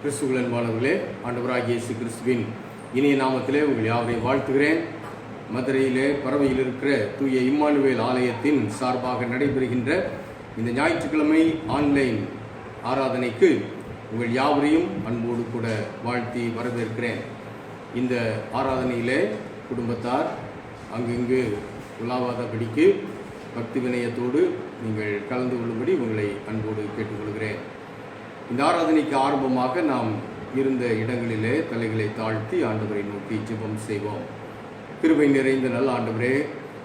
கிறிஸ்துவின் அன்பானவர்களே, ஆண்டவராகிய இயேசு கிறிஸ்துவின் இனிய நாமத்திலே உங்கள் யாவரையும் வாழ்த்துகிறேன். மதுரையிலே பறவையில் இருக்கிற தூய இம்மானுவேல் ஆலயத்தின் சார்பாக நடைபெறுகின்ற இந்த ஞாயிற்றுக்கிழமை ஆன்லைன் ஆராதனைக்கு உங்கள் யாவரையும் அன்போடு கூட வாழ்த்தி வரவேற்கிறேன். இந்த ஆராதனையிலே குடும்பத்தார் அங்கங்கு உலாவாதபடிக்கு பக்தி வினயத்தோடு நீங்கள் கலந்து கொள்ளும்படி உங்களை அன்போடு கேட்டுக்கொள்கிறேன். இந்த ஆராதனைக்கு ஆரம்பமாக நாம் இருந்த இடங்களிலே தலைகளை தாழ்த்தி ஆண்டவரை நோக்கி ஜெபம் செய்வோம். கிருபை நிறைந்த நல்ல ஆண்டவரே,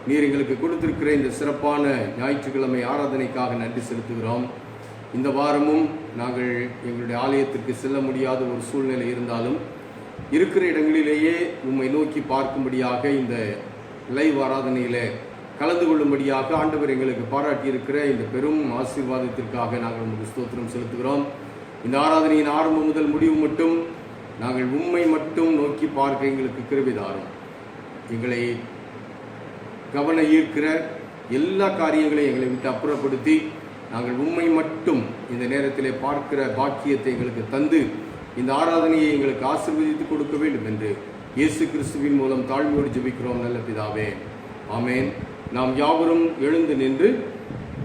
நீர் எங்களுக்கு கொடுத்திருக்கிற இந்த சிறப்பான ஞாயிற்றுக்கிழமை ஆராதனைக்காக நன்றி செலுத்துகிறோம். இந்த வாரமும் நாங்கள் எங்களுடைய ஆலயத்திற்கு செல்ல முடியாத ஒரு சூழ்நிலை இருந்தாலும் இருக்கிற இடங்களிலேயே உம்மை நோக்கி பார்க்கும்படியாக இந்த லைவ் ஆராதனையில் கலந்து கொள்ளும்படியாக ஆண்டவர் எங்களுக்கு பாராட்டியிருக்கிற இந்த பெரும் ஆசீர்வாதத்திற்காக நாங்கள் உங்களுக்கு ஸ்தோத்திரம் செலுத்துகிறோம். இந்த ஆராதனையின் ஆரம்பம் முதல் முடிவு மட்டும் நாங்கள் உம்மை மட்டும் நோக்கி பார்க்க எங்களுக்கு கிருபை தாரும். எங்களை கவன ஈர்க்கிற எல்லா காரியங்களையும் எங்களை விட்டு அப்புறப்படுத்தி நாங்கள் உம்மை மட்டும் இந்த நேரத்திலே பார்க்கிற பாக்கியத்தை எங்களுக்கு தந்து இந்த ஆராதனையை எங்களுக்கு ஆசீர்வதித்து கொடுக்க வேண்டும் என்று இயேசு கிறிஸ்துவின் மூலம் தாழ்மையோடு ஜெபிக்கிறோம் நல்ல பிதாவே, ஆமேன். நாம் யாவரும் எழுந்து நின்று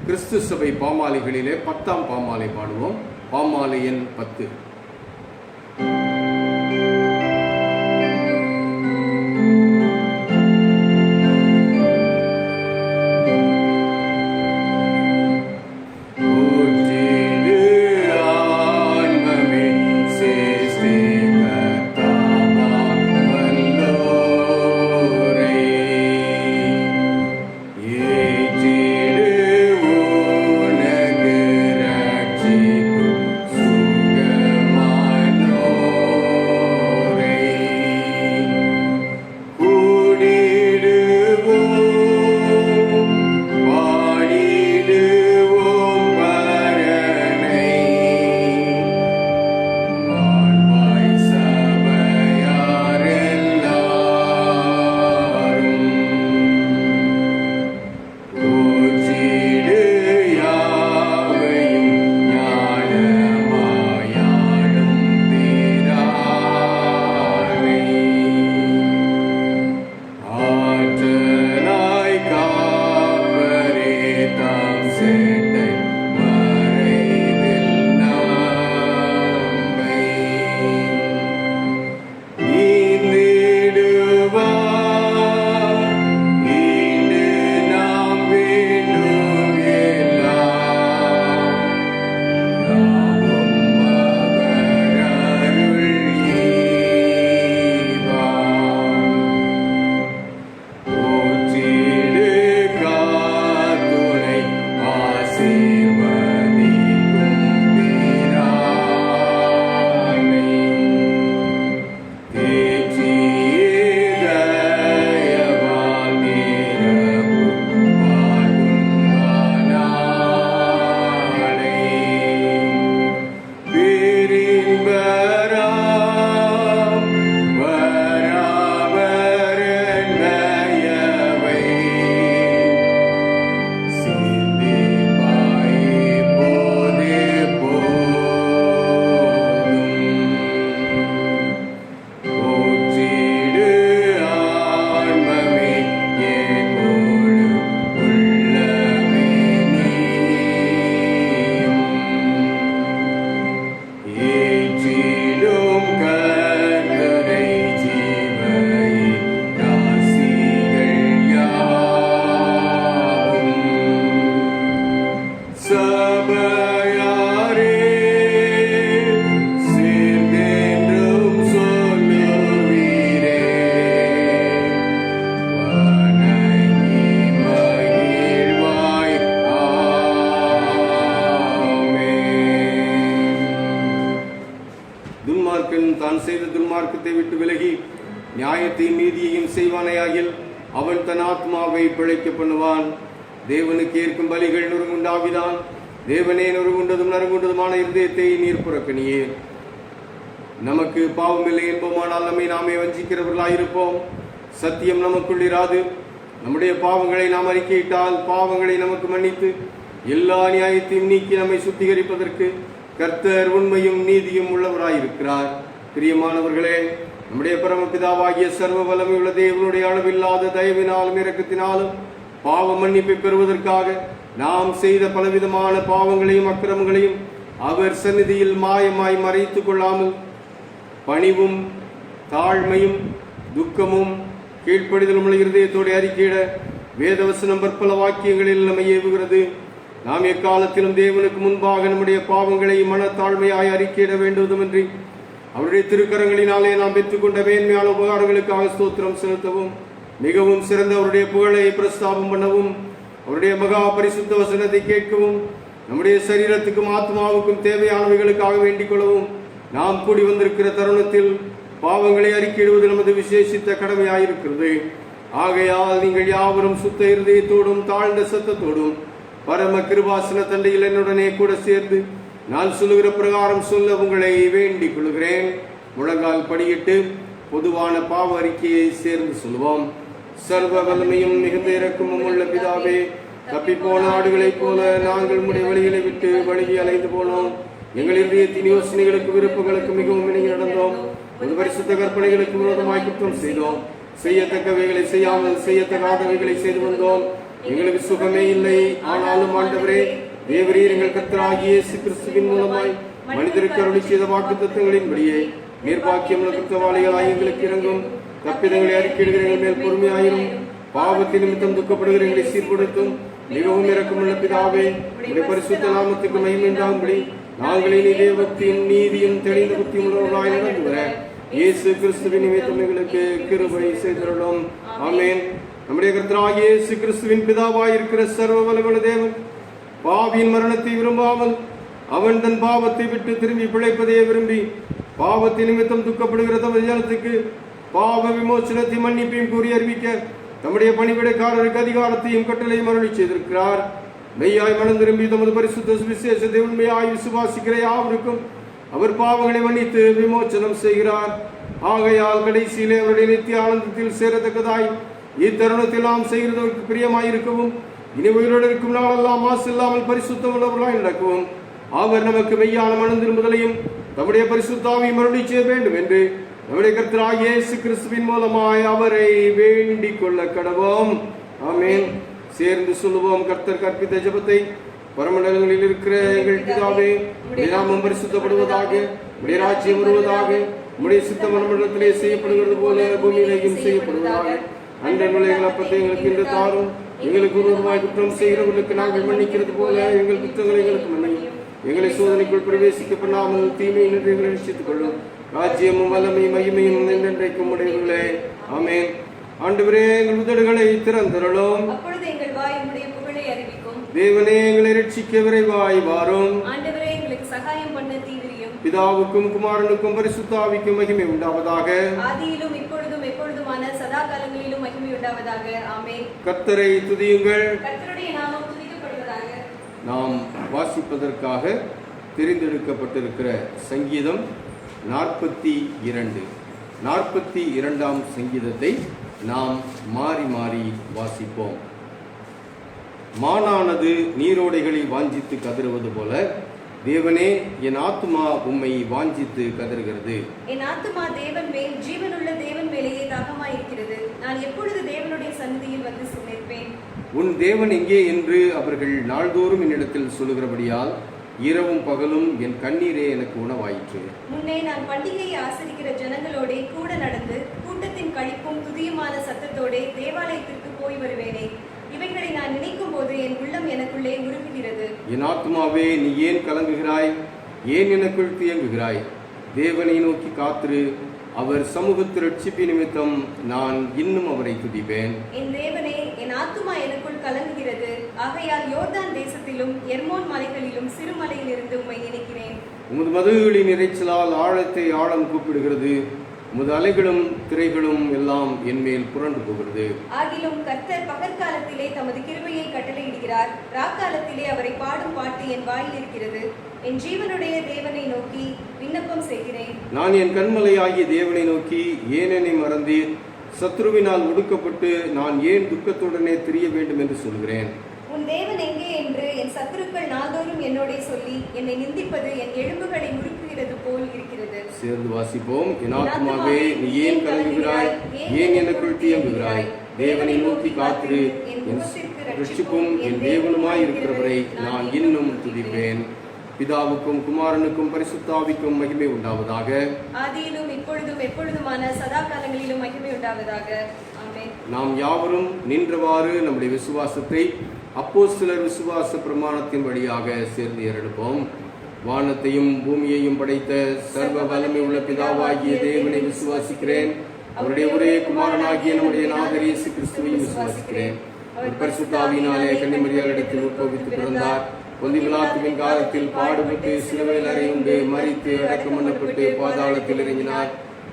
கிறிஸ்து சபை பாமாலைகளிலே 10ஆம் பாமாலை பாடுவோம். பாமாலை எண் 10. தான் செய்த துன்மார்க்கத்தை விட்டு விலகி நியாயத்தையும் நீதியையும் செய்வானையாகில் அவன் தன் ஆத்மாவை பிழைக்க பண்ணுவான். தேவனுக்கு ஏற்கும் பலிகள் நொறுங்குண்டாவிதான். தேவனே நொறுங்குண்டதும் நறுங்குண்டதுமான இருதயத்தை நீர் புறக்கணியே. நமக்கு பாவமில்லை என்போமானால் நம்மை நாமே வஞ்சிக்கிறவர்களாயிருப்போம். சத்தியம் நமக்குள் இராது. நம்முடைய பாவங்களை நாம் அறிக்கையிட்டால் பாவங்களை நமக்கு மன்னித்து எல்லா நியாயத்தையும் நீக்கி நம்மை சுத்திகரிப்பதற்கு கர்த்தர் உண்மையும் நீதியும் உள்ளவராயிருக்கிறார். பிரியமானவர்களே, நம்முடைய பரமபிதாவாகிய சர்வ வல்லமையுள்ள தேவனுடைய அளவில்லாத தயவினாலும் இரக்கத்தினாலும் பாவ மன்னிப்பை பெறுவதற்காக நாம் செய்த பலவிதமான பாவங்களையும் அக்கிரமங்களையும் அவர் சந்நிதியில் மாயமாய் மறைத்துக் கொள்ளாமல் பணிவும் தாழ்மையும் துக்கமும் கீழ்ப்படிதலும் உள்ள இருதயத்தோடு அறிக்கையிட வேதவசனம் பற்பல வாக்கியங்களில் நம்மை ஏவுகிறது. நாம் எக்காலத்திலும் தேவனுக்கு முன்பாக நம்முடைய பாவங்களை மனத்தாழ்மையாய் அறிக்கையிட வேண்டுவதுமின்றி அவருடைய திருக்கரங்களினாலே நாம் பெற்றுக்கொண்ட மேன்மையான உபகாரங்களுக்காக ஸ்தோத்திரம் செலுத்தவும், மிகவும் சிறந்த அவருடைய புகழை பிரஸ்தாபம் பண்ணவும், அவருடைய மகா பரிசுத்த வசனத்தை கேட்கவும், நம்முடைய சரீரத்துக்கும் ஆத்மாவுக்கும் தேவையானவைகளுக்காக வேண்டிக் கொள்ளவும் நாம் கூடி வந்திருக்கிற தருணத்தில் பாவங்களை அறிக்கையிடுவது நமது விசேஷித்த கடமையாயிருக்கிறது. ஆகையால் நீங்கள் யாவரும் சுத்த இருதயத்தோடும் தாழ்ந்த சத்தத்தோடும் பரம கிருபாசன தண்டையில் என்னுடனே கூட சேர்ந்து நான் சொல்லுகிற பிரகாரம் சொல்ல உங்களை வேண்டிக் கொள்கிறேன். முழங்கால் படியிட்டு பொதுவான பாவ அறிக்கையை சேர்ந்து சொல்லுவோம். சர்வ வல்லமையும் மிகுந்த இரக்கமும் உள்ள பிதாவே, தப்பிப்போன ஆடுகளைப் போல நாங்கள் உம்முடைய வழிகளை விட்டு வழியை அலைந்து போனோம். எங்கள் இதயத்தின் யோசனைகளுக்கு விருப்பங்களுக்கு மிகவும் இணங்கி நடந்தோம். ஒரு பரிசுத்த கற்பனைகளுக்கு விரோதமாய் குற்றம் செய்தோம். செய்யத்தக்கவைகளை செய்யாமல் செய்யத்தகாதவைகளை செய்து வந்தோம். எங்களுக்கு சுகமே இல்லை. ஆனாலும் ஆண்டவரே, தேவரீர் எங்கள் கர்த்தராகிய இயேசு கிறிஸ்துவின் மூலமாய் மனிதருக்கு அருளி செய்த வாக்குத்தத்தங்களின்படியே நிர்பாக்கியமுள்ள குற்றவாளிகளாய் எங்களுக்கு இறங்கும். தப்பிதங்களை அறிக்கையிடுகிற எங்கள் மேல் பொறுமையாயிரும். பாவத்தின் நிமித்தம் துக்கப்படுகிற எங்களை சீர்படுத்தும். மிகவும் இரக்கமுள்ள பிதாவே, உடைய பரிசுத்த நாமத்துக்கு மகிமை உண்டாகும்படி நாங்கள் இனி தேவத்தின் நீதியும் தெளிந்த புத்தி உள்ளவர்களாய் நடந்து வர இயேசு கிறிஸ்துவின் நிமித்தம் எங்களுக்கு கிருபை செய்தருளும். ஆமென். நம்முடைய கர்த்தராகிய இயேசு கிறிஸ்துவின் பிதாவாயிருக்கிற சர்வ வல்லமையுள்ள தேவன் பாவியின் மரணத்தை விரும்பாமல் அவன் தன் பாவத்தை விட்டு திரும்பி பிழைப்பதையே விரும்பி பாவத்தின் நிமித்தம் துக்கப்படுகிற தமது ஜனத்துக்கு பாவ விமோசனத்தை மன்னிப்பையும் கூறி அறிவிக்க தம்முடைய பணிவிடைக்காரருக்கு அதிகாரத்தையும் கட்டளையும் அருளி செய்திருக்கிறார். மெய்யாய் மனம் திரும்பி தமது பரிசுத்த சுவிசேஷத்தை உண்மையாய் விசுவாசிக்கிற யாவருக்கும் அவர் பாவங்களை மன்னித்து விமோசனம் செய்கிறார். ஆகையால் கடைசியிலே அவருடைய நித்திய ஆனந்தத்தில் சேரத்தக்கதாய் இத்தருணத்தில் நாம் செய்கிறதற்கு பிரியமாயிருக்கவும், இனி உயிரோடு இருக்கும் நாளெல்லாம் மாசு இல்லாமல் பரிசுத்தம் உள்ளவர்களாய் நடக்கவும் அவர் நமக்கு மெய்யான மனம் திரும்புதலையும் நம்முடைய பரிசுத்தாவையும் அருளி செய்ய வேண்டும் என்று நம்முடைய கர்த்தராகிய இயேசு கிறிஸ்துவின் மூலமாய் அவரை வேண்டிக் கொள்ள கடவோம். ஆமென். சேர்ந்து சொல்லுவோம் கர்த்தர் கற்பித்த ஜெபத்தை. பரமண்டலங்களில் இருக்கிற எங்கள் பிதாவே, உம்முடைய நாமம் பரிசுத்தப்படுவதாக, உம்முடைய ராஜ்யம் வருவதாக, உம்முடைய சித்தம் பரமண்டலத்திலே செய்யப்படுகிறது போல பூமியிலேயும் செய்யப்படுவதாக. அன்றங்களை எங்கள் அப்பத்தை எங்களுக்கு இன்று தாரும். எங்களுக்கு விரோதமாய் குற்றம் செய்கிறவர்களுக்கு நாங்கள் மன்னிக்கிறது போல எங்கள் குற்றங்களை எங்களுக்கு மன்னியும். எங்களை சோதனைக்குள் பிரவேசிக்க பண்ணாமல் தீமையை நின்று எங்களை ரட்சித்துக் கொள்ளும். ராஜ்யமும் வல்லமையும் மகிமையும் என்றென்றைக்கும் உடையவர்களே. ஆமென். ஆண்டவரே, எங்கள் உதடுகளை திறந்தருளும். அப்பொழுது எங்கள் வாய் உம்முடைய புகழை அறிவிக்கும். தேவனே, எங்களை ரட்சிக்க விரைவாய் வாரும். ஆண்டவரே, எங்களுக்கு சகாயம் பண்ண தீவிரியும். பிதாவுக்கும் குமாரனுக்கும் பரிசுத்த ஆவிக்கும் மகிமை உண்டாவதாக. ஆதியிலும் இப்பொழுதும் எப்பொழுதுமான சதா காலங்களிலும் மகிமை உண்டாவதாக. ஆமென். கர்த்தரை துதியுங்கள். கர்த்தருடைய நாமம் துதிக்கப்படுவதாக. நாம் வாசிப்பதற்காக தெரிந்தெடுக்கப்பட்டிருக்கிற சங்கீதம் 42. 42ஆம் சங்கீதத்தை நாம் மாறி மாறி வாசிப்போம். மானானது நீரோடைகளை வாஞ்சித்து கதறுவது போல தேவனே, என் ஆத்துமா உம்மை வாஞ்சித்து கதறுகிறது. என் ஆத்துமா தேவன் மேல், ஜீவனுள்ள தேவன் மேலேயே தாகமாயிருக்கிறது. நான் எப்பொழுது தேவனுடைய சந்நிதியில் வந்து நிற்பேன்? உன் தேவன் எங்கே என்று அவர்கள் நாள்தோறும் என்னிடத்தில் சொல்லுகிறபடியால் இரவும் பகலும் என் கண்ணீரே எனக்கு உணவாயிற்று. முன்னே நான் பண்டிகையை ஆசரிக்கிற ஜனங்களோட கூட நடந்து கூட்டத்தின் களிப்பும் துதியுமான சத்தத்தோட தேவாலயத்திற்கு போய் வருவேனே. இவைகளை நான் நினைக்கும் போது என் உள்ளம் எனக்குள்ளே உருகுகிறது. என் ஆத்துமாவே, நீ ஏன் கலங்குகிறாய்? ஏன் எனக்குள் தியங்குகிறாய்? தேவனை நோக்கி காத்திரு. அவர் சமூகத்து ரட்சிப்பு நிமித்தம் நான் இன்னும் அவரை துதிப்பேன். என் தேவனே, என் ஆத்துமா எனக்குள் கலங்குகிறது. ஆகையால் யோர்தான் தேசத்திலும் எர்மோன் மலைகளிலும் சிறுமலையிலிருந்து உம்மை நினைக்கிறேன். உமது மதுகளின் இறைச்சலால் ஆழத்தை ஆழம் கூப்பிடுகிறது. உமது அலைகளும் திரைகளும் எல்லாம் என் மேல் புரண்டு போகிறது. ஆகிலும் கர்த்தர் பகற்காலத்திலே தமது கிருபையை கட்டளையிடுகிறார். ராக்காலத்திலே அவரை பாடும் பாட்டு என் வாயில் இருக்கிறது. என் ஜீவனுடைய தேவனை நோக்கி விண்ணப்பம் செய்கிறேன். நான் என் கண்மலையாகிய தேவனை நோக்கி, ஏன் என்னை மறந்தீர்? சத்ருவினால் ஒடுக்கப்பட்டு நான் ஏன் துக்கத்துடனே திரிய வேண்டும் என்று சொல்கிறேன். உன் தேவன் எங்கே என்று என் சத்துருக்கள் நாள்தோறும் என்னோடே சொல்லி என்னை நிந்திப்பது என் எலும்புகளை முறுக்குகிறது போல் இருக்கிறது. சேர்ந்து வாசிப்போம். என் ஆத்துமாவே நீ ஏன் கலங்குகிறாய், ஏன் எனக்குள் தியம்புகிறாய்? தேவனை நோக்கி காத்திரு, என் ரட்சிப்பும் என் தேவனுமாய் இருக்கிறவரை நான் இன்னும் துதிப்பேன். பிதாவுக்கும் குமாரனுக்கும் பரிசுத்தாவிக்கும் மகிமை உண்டாவதாக. ஆதியிலும் இப்பொழுதும் எப்பொழுதுமான சதா காலங்களிலும் மகிமை உண்டாவதாக. ஆமென். நாம் யாவரும் நின்றவாறு நம்முடைய விசுவாசத்தை அப்போஸ்தலர் விசுவாச பிரமாணத்தின் வழியாக சேர்ந்து ஏறெடுப்போம். வானத்தையும் பூமியையும் படைத்த சர்வ வல்லமை உள்ள பிதாவாகிய தேவனை விசுவாசிக்கிறேன். அவருடைய ஒரே குமாரனாகிய நம்முடைய நாதர் இயேசு கிறிஸ்துவையும் விசுவாசிக்கிறேன். அவர் பரிசுத்த ஆவியினாலே கன்னிமரியாளிடத்தில் உட்பவித்து பிறந்தார். பொந்தி பிலாத்துவின் காலத்தில் பாடுபட்டு சிலுவையில் அறையுண்டு மரித்து அடக்கம் பண்ணப்பட்டு பாதாளத்தில் இறங்கினார்.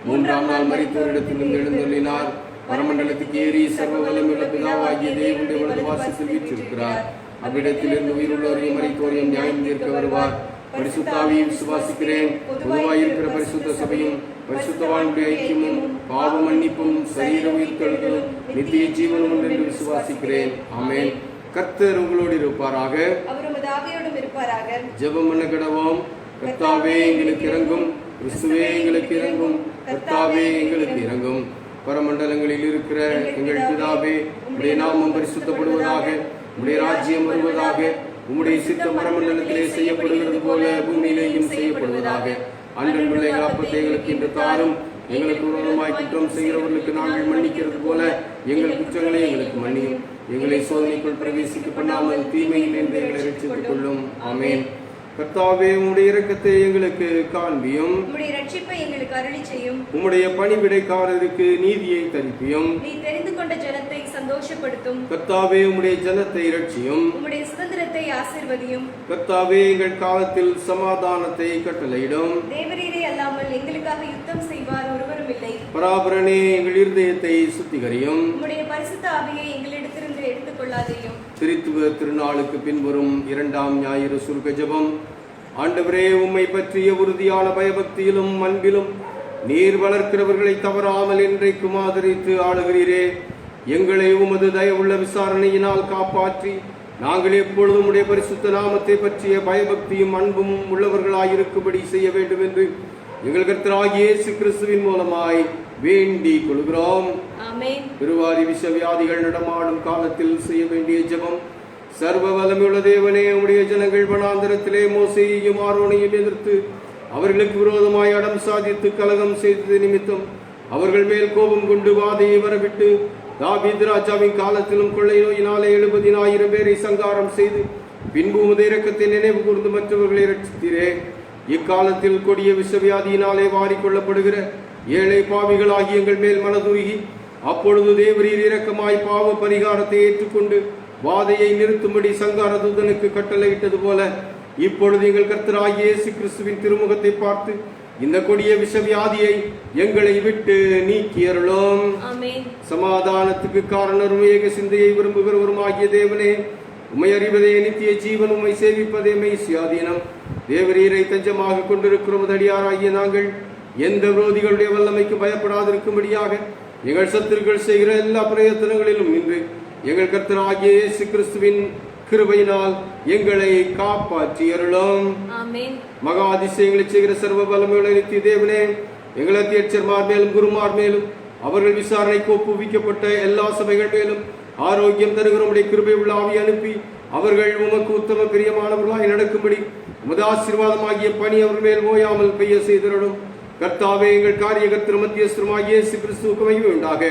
3ஆம் நாள் மரித்தோரிடத்திலிருந்து எழுந்தருளினார். பரமண்டலத்துக்கு ஏறி சர்வ வல்லமையுள்ள பிதாவாகிய தேவனுடைய வலது வாசத்தில் வீற்றிருக்கிறார். அவ்விடத்திலிருந்து உயிருள்ளோரையும் மரித்தோரையும் நியாயம் தீர்க்க வருவார். பரிசுத்த ஆவியை விசுவாசிக்கிறேன். பொதுவாயிருக்கிற பரிசுத்த சபையும் பரிசுத்தவான்களுடைய ஐக்கியமும் பாவ மன்னிப்பும் சரீர உயிர்த்தெழுதலும் நித்திய ஜீவனும் என்று விசுவாசிக்கிறேன். ஆமென். கர்த்தர் உங்களோடு இருப்பாராக. ஜெபம் பண்ண கடவோம். கர்த்தாவே எங்களுக்கு இறங்கும், கிறிஸ்துவே எங்களுக்கு இறங்கும், கர்த்தாவே எங்களுக்கு இறங்கும். பரமண்டலங்களில் இருக்கிற எங்கள் பிதாவே, உம்முடைய நாமம் பரிசுத்தப்படுவதாக, உம்முடைய ராஜ்யம் வருவதாக, உம்முடைய சித்தம் பரமண்டலத்திலே செய்யப்படுகிறது போல பூமியிலேயும் செய்யப்படுவதாக. அன்றைய அப்பத்தை எங்களுக்கு இன்று தாரும். எங்களுக்கு விரோதமாய் குற்றம் செய்கிறவர்களுக்கு நாங்கள் மன்னிக்கிறது போல எங்கள் குற்றங்களை எங்களுக்கு மன்னியும். எங்களை சோதனைக்குள் பிரவேசிக்க பண்ணாமல் தீமையில் இருந்து எங்களை ரட்சித்துக் கொள்ளும். ஆமென். கர்த்தாவே, உம்முடைய இரக்கத்தை எங்களுக்கு காண்பியும், உம்முடைய ரட்சிப்பை எங்களுக்கு அருளி செய்யும். உம்முடைய பணிவிடைக்காரருக்கு நீதியை தரிப்பியும். நீ தெரிந்து கொண்ட ஜனத்தை சந்தோஷப்படுத்தும். கர்த்தாவே, உம்முடைய ஜனத்தை இரட்சியும். உம்முடைய சுதந்திரத்தை ஆசீர்வதியும். கர்த்தாவே, எங்கள் காலத்தில் சமாதானத்தை கட்டளையிடும். தேவரீரே அல்லாமல் எங்களுக்காக யுத்தம் செய்வார் ஒருவரும் இல்லை. பராபரனே, எங்கள் இருதயத்தை சுத்திகரியும். உம்முடைய பரிசுத்த ஆவியை எங்களிடத்திலிருந்து எடுத்துக் கொள்ளாதேயும். திருத்துவ திருநாளுக்கு பின்வரும் 2ஆம் ஞாயிறு சுருக்க ஜெபம். ஆண்டவரே, உம்மை பற்றிய உறுதியான பயபக்தியிலும் அன்பிலும் நீர் வளர்க்கிறவர்களை தவறாமல் என்றைக்கும் ஆதரித்து ஆளுகிறீரே. எங்களை உமது தயவுள்ள விசாரணையினால் காப்பாற்றி நாங்கள் எப்பொழுதும் உடைய பரிசுத்த நாமத்தை பற்றிய பயபக்தியும் அன்பும் உள்ளவர்களாயிருக்கும்படி செய்ய வேண்டும் என்று எங்கள் கர்த்தராகிய இயேசு கிறிஸ்துவின் மூலமாய் வேண்டிக் கொள்கிறோம். ஆமென். பெருவாரி விஷவியாதிகள் நடமாடும் காலத்தில் செய்ய வேண்டிய ஜெபம். சர்வ வல்லமையுள்ள தேவனே, உம்முடைய ஜனங்கள் வனாந்தரத்திலே மோசேயையும் ஆரோனையும் எதிர்த்து அவர்களுக்கு விரோதமாய் அடம் சாதித்து கலகம் செய்தது நிமித்தம் அவர்கள் மேல் கோபம் கொண்டு வாதையை வரவிட்டு தாவீது ராஜாவின் காலத்திலும் கொள்ளை நோயினாலே 70,000 பேரை சங்காரம் செய்து பின்பு உமது இரக்கத்தை நினைவு கூர்ந்து மற்றவர்களை ரட்சித்தீரே. இக்காலத்தில் கொடிய விஷவியாதியினாலே வாரிக்கொள்ளப்படுகிற ஏழை பாவிகளாகி எங்கள் மேல் மனதுருகி அப்பொழுது தேவரீர் இரக்கமாய் பாவ பரிகாரத்தை ஏற்றுக்கொண்டு வாதையை நிறுத்தும்படி சங்கார தூதனுக்கு கட்டளையிட்டது போல இப்பொழுது எங்கள் கர்த்தராகிய இயேசு கிறிஸ்துவின் திருமுகத்தை பார்த்து இந்த கொடிய விஷவியாதியை எங்களை விட்டு நீக்கி அருளும். ஆமென். சமாதானத்துக்கு காரணரும் ஏக சிந்தையை விரும்புகிறவருமாகிய தேவனே, உம்மை அறிவதே நித்திய ஜீவன், உம்மை சேவிப்பதே மெய்சியாதீனம். தேவரீரை தஞ்சமாக கொண்டிருக்கிற அடியாராகிய நாங்கள் எந்த விரோதிகளுடைய வல்லமைக்கு பயப்படாதிருக்கும்படியாக எங்கள் சத்துருக்கள் செய்கிற எல்லா பிரயத்தனங்களிலும் நின்று எங்கள் கர்த்தராகிய இயேசு கிறிஸ்துவின் கிருபையினால் எங்களை காப்பாற்றி அருளும். ஆமென். மகா அதிசயங்களை செய்கிற சர்வ வல்லமையுள்ள நித்திய தேவனே, எங்கள் அத்தியட்சர்மார் மேலும் குருமார் மேலும் அவர்கள் விசாரணைக்கு ஒப்புவிக்கப்பட்ட எல்லா சபைகள் மேலும் ஆரோக்கியம் தருகிற உம்முடைய கிருபை உள்ள ஆவி அனுப்பி அவர்கள் உமக்கு உத்தம பிரியமானவர்களாய் நடக்கும்படி உமது ஆசீர்வாதமாகிய பணி அவர்கள் மேல் ஓயாமல் பெய்ய செய்திருளும். கர்த்தாவே, எங்கள் காரிய கர்த்தர் மத்தியஸ்தருமாகிய இயேசு கிறிஸ்துவுக்கு மகிமை உண்டாக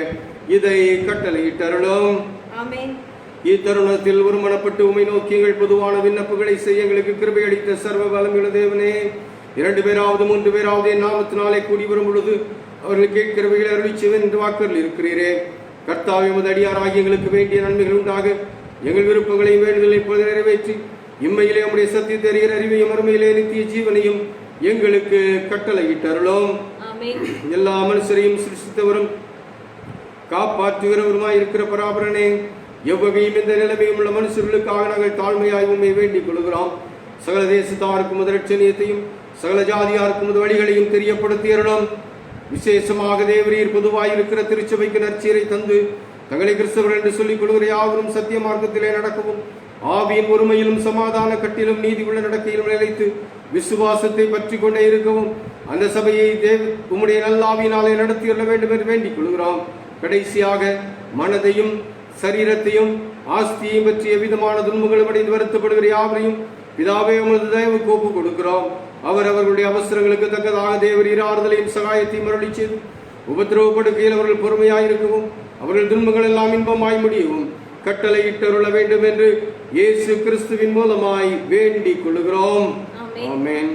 இதை கட்டளையிட்டருளும். ஆமென். இத்தருணத்தில் ஒருமனப்பட்டு உம்மை நோக்கி எங்கள் பொதுவான விண்ணப்பங்களை செய்ய எங்களுக்கு கிருபை அளித்த சர்வ வல்லமையுள்ள தேவனே, 2 பேராவது 3 பேராவது என் நாமத்தினாலே கூடி வரும் பொழுது அவர்கள் கேட்கிறவைகளை அருளிச்சுவன் என்று வாக்குகள் இருக்கிறீரே. கர்த்தாவே, உமது அடியாராகி எங்களுக்கு வேண்டிய நன்மைகள் உண்டாக எங்கள் விருப்பங்களையும் வேண்டுதலை இப்போது நிறைவேற்றி இம்மையிலே உம்முடைய சத்தியத்தை அறிகிற அறிவையும் மறுமையிலே நித்திய ஜீவனையும் எங்களுக்கு கட்டளையிட்டருளும். ஆமென். எல்லா மனுஷரையும் சிருஷ்டித்தவரும் காப்பாற்றுகிறவருமாய் இருக்கிற பராபரனே, எவ்வகையும் இந்த நிலைமையும் உள்ள மனுஷர்களுக்காக நாங்கள் தாழ்மையாய் உம்மை வேண்டிக் கொள்கிறோம். சகல தேசத்தாருக்கும் முதலட்சணியத்தையும் சகல ஜாதியாருக்கும் வழிகளையும் தெரியப்படுத்தியருளும். விசேஷமாக தேவரீர் பொதுவாயிருக்கிற திருச்சபைக்கு நற்சீரை தந்து தங்களை கிறிஸ்தவர்கள் என்று சொல்லிக் கொள்கிற யாவரும் சத்திய மார்க்கத்திலே நடக்கவும் ஆவியின் ஒருமையிலும் சமாதான கட்டிலும் நீதி உள்ள நடக்கையிலும் நிலைத்து விசுவாசத்தை பற்றி கொண்டே இருக்கவும் அந்த சபையை உம்முடைய நல்லாவினாலே நடத்தியுள்ள வேண்டும் என்று வேண்டிக் கொள்கிறோம். கடைசியாக மனதையும் சரீரத்தையும் ஆஸ்தியையும் பற்றிய விதமான துன்பங்களும் அடைந்து வருத்தப்படுகிற யாவரையும் பிதாவே உமது தயவுக்கு ஒப்புக் கொடுக்கிறோம். அவர்களுடைய அவசரங்களுக்கு தக்கதாக தேவரீர் ஆறுதலையும் சகாயத்தையும் அருளி செய்து உபத்திரவப்படுகையில் அவர்கள் பொறுமையாயிருக்கவும் அவர்கள் துன்பங்கள் எல்லாம் இன்பமாய் முடியவும் கட்டளை இட்டருள வேண்டும் என்று இயேசு கிறிஸ்துவின் மூலமாய் வேண்டிக் கொள்கிறோம். ஆமென்.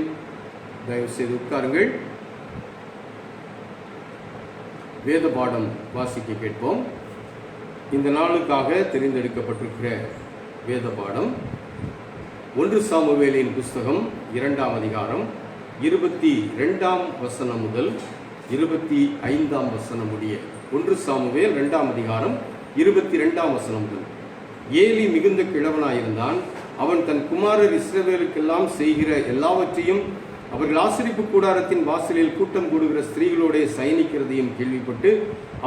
தயவு செய்து உட்காருங்கள். வேத பாடம் வாசிக்க கேட்போம். இந்த நாளுக்காக தெரிந்தெடுக்கப்பட்டிருக்கிற வேத பாடம் 1 சாமுவேலின் புஸ்தகம் 2ஆம் அதிகாரம் 22ஆம் வசனம் முதல் 25ஆம் வசனம் முடிய. 1 சாமுவேல் 2ஆம் அதிகாரம் 22ஆம் வசனம் முதல். ஏலி மிகுந்த கிழவனாயிருந்தான். அவன் தன் குமாரர் இஸ்ரவேலுக்கெல்லாம் செய்கிற எல்லாவற்றையும் அவர்கள் ஆசரிப்பு கூடாரத்தின் வாசலில் கூட்டம் கூடுகிற ஸ்திரீகளோட சயனிக்கிறதையும் கேள்விப்பட்டு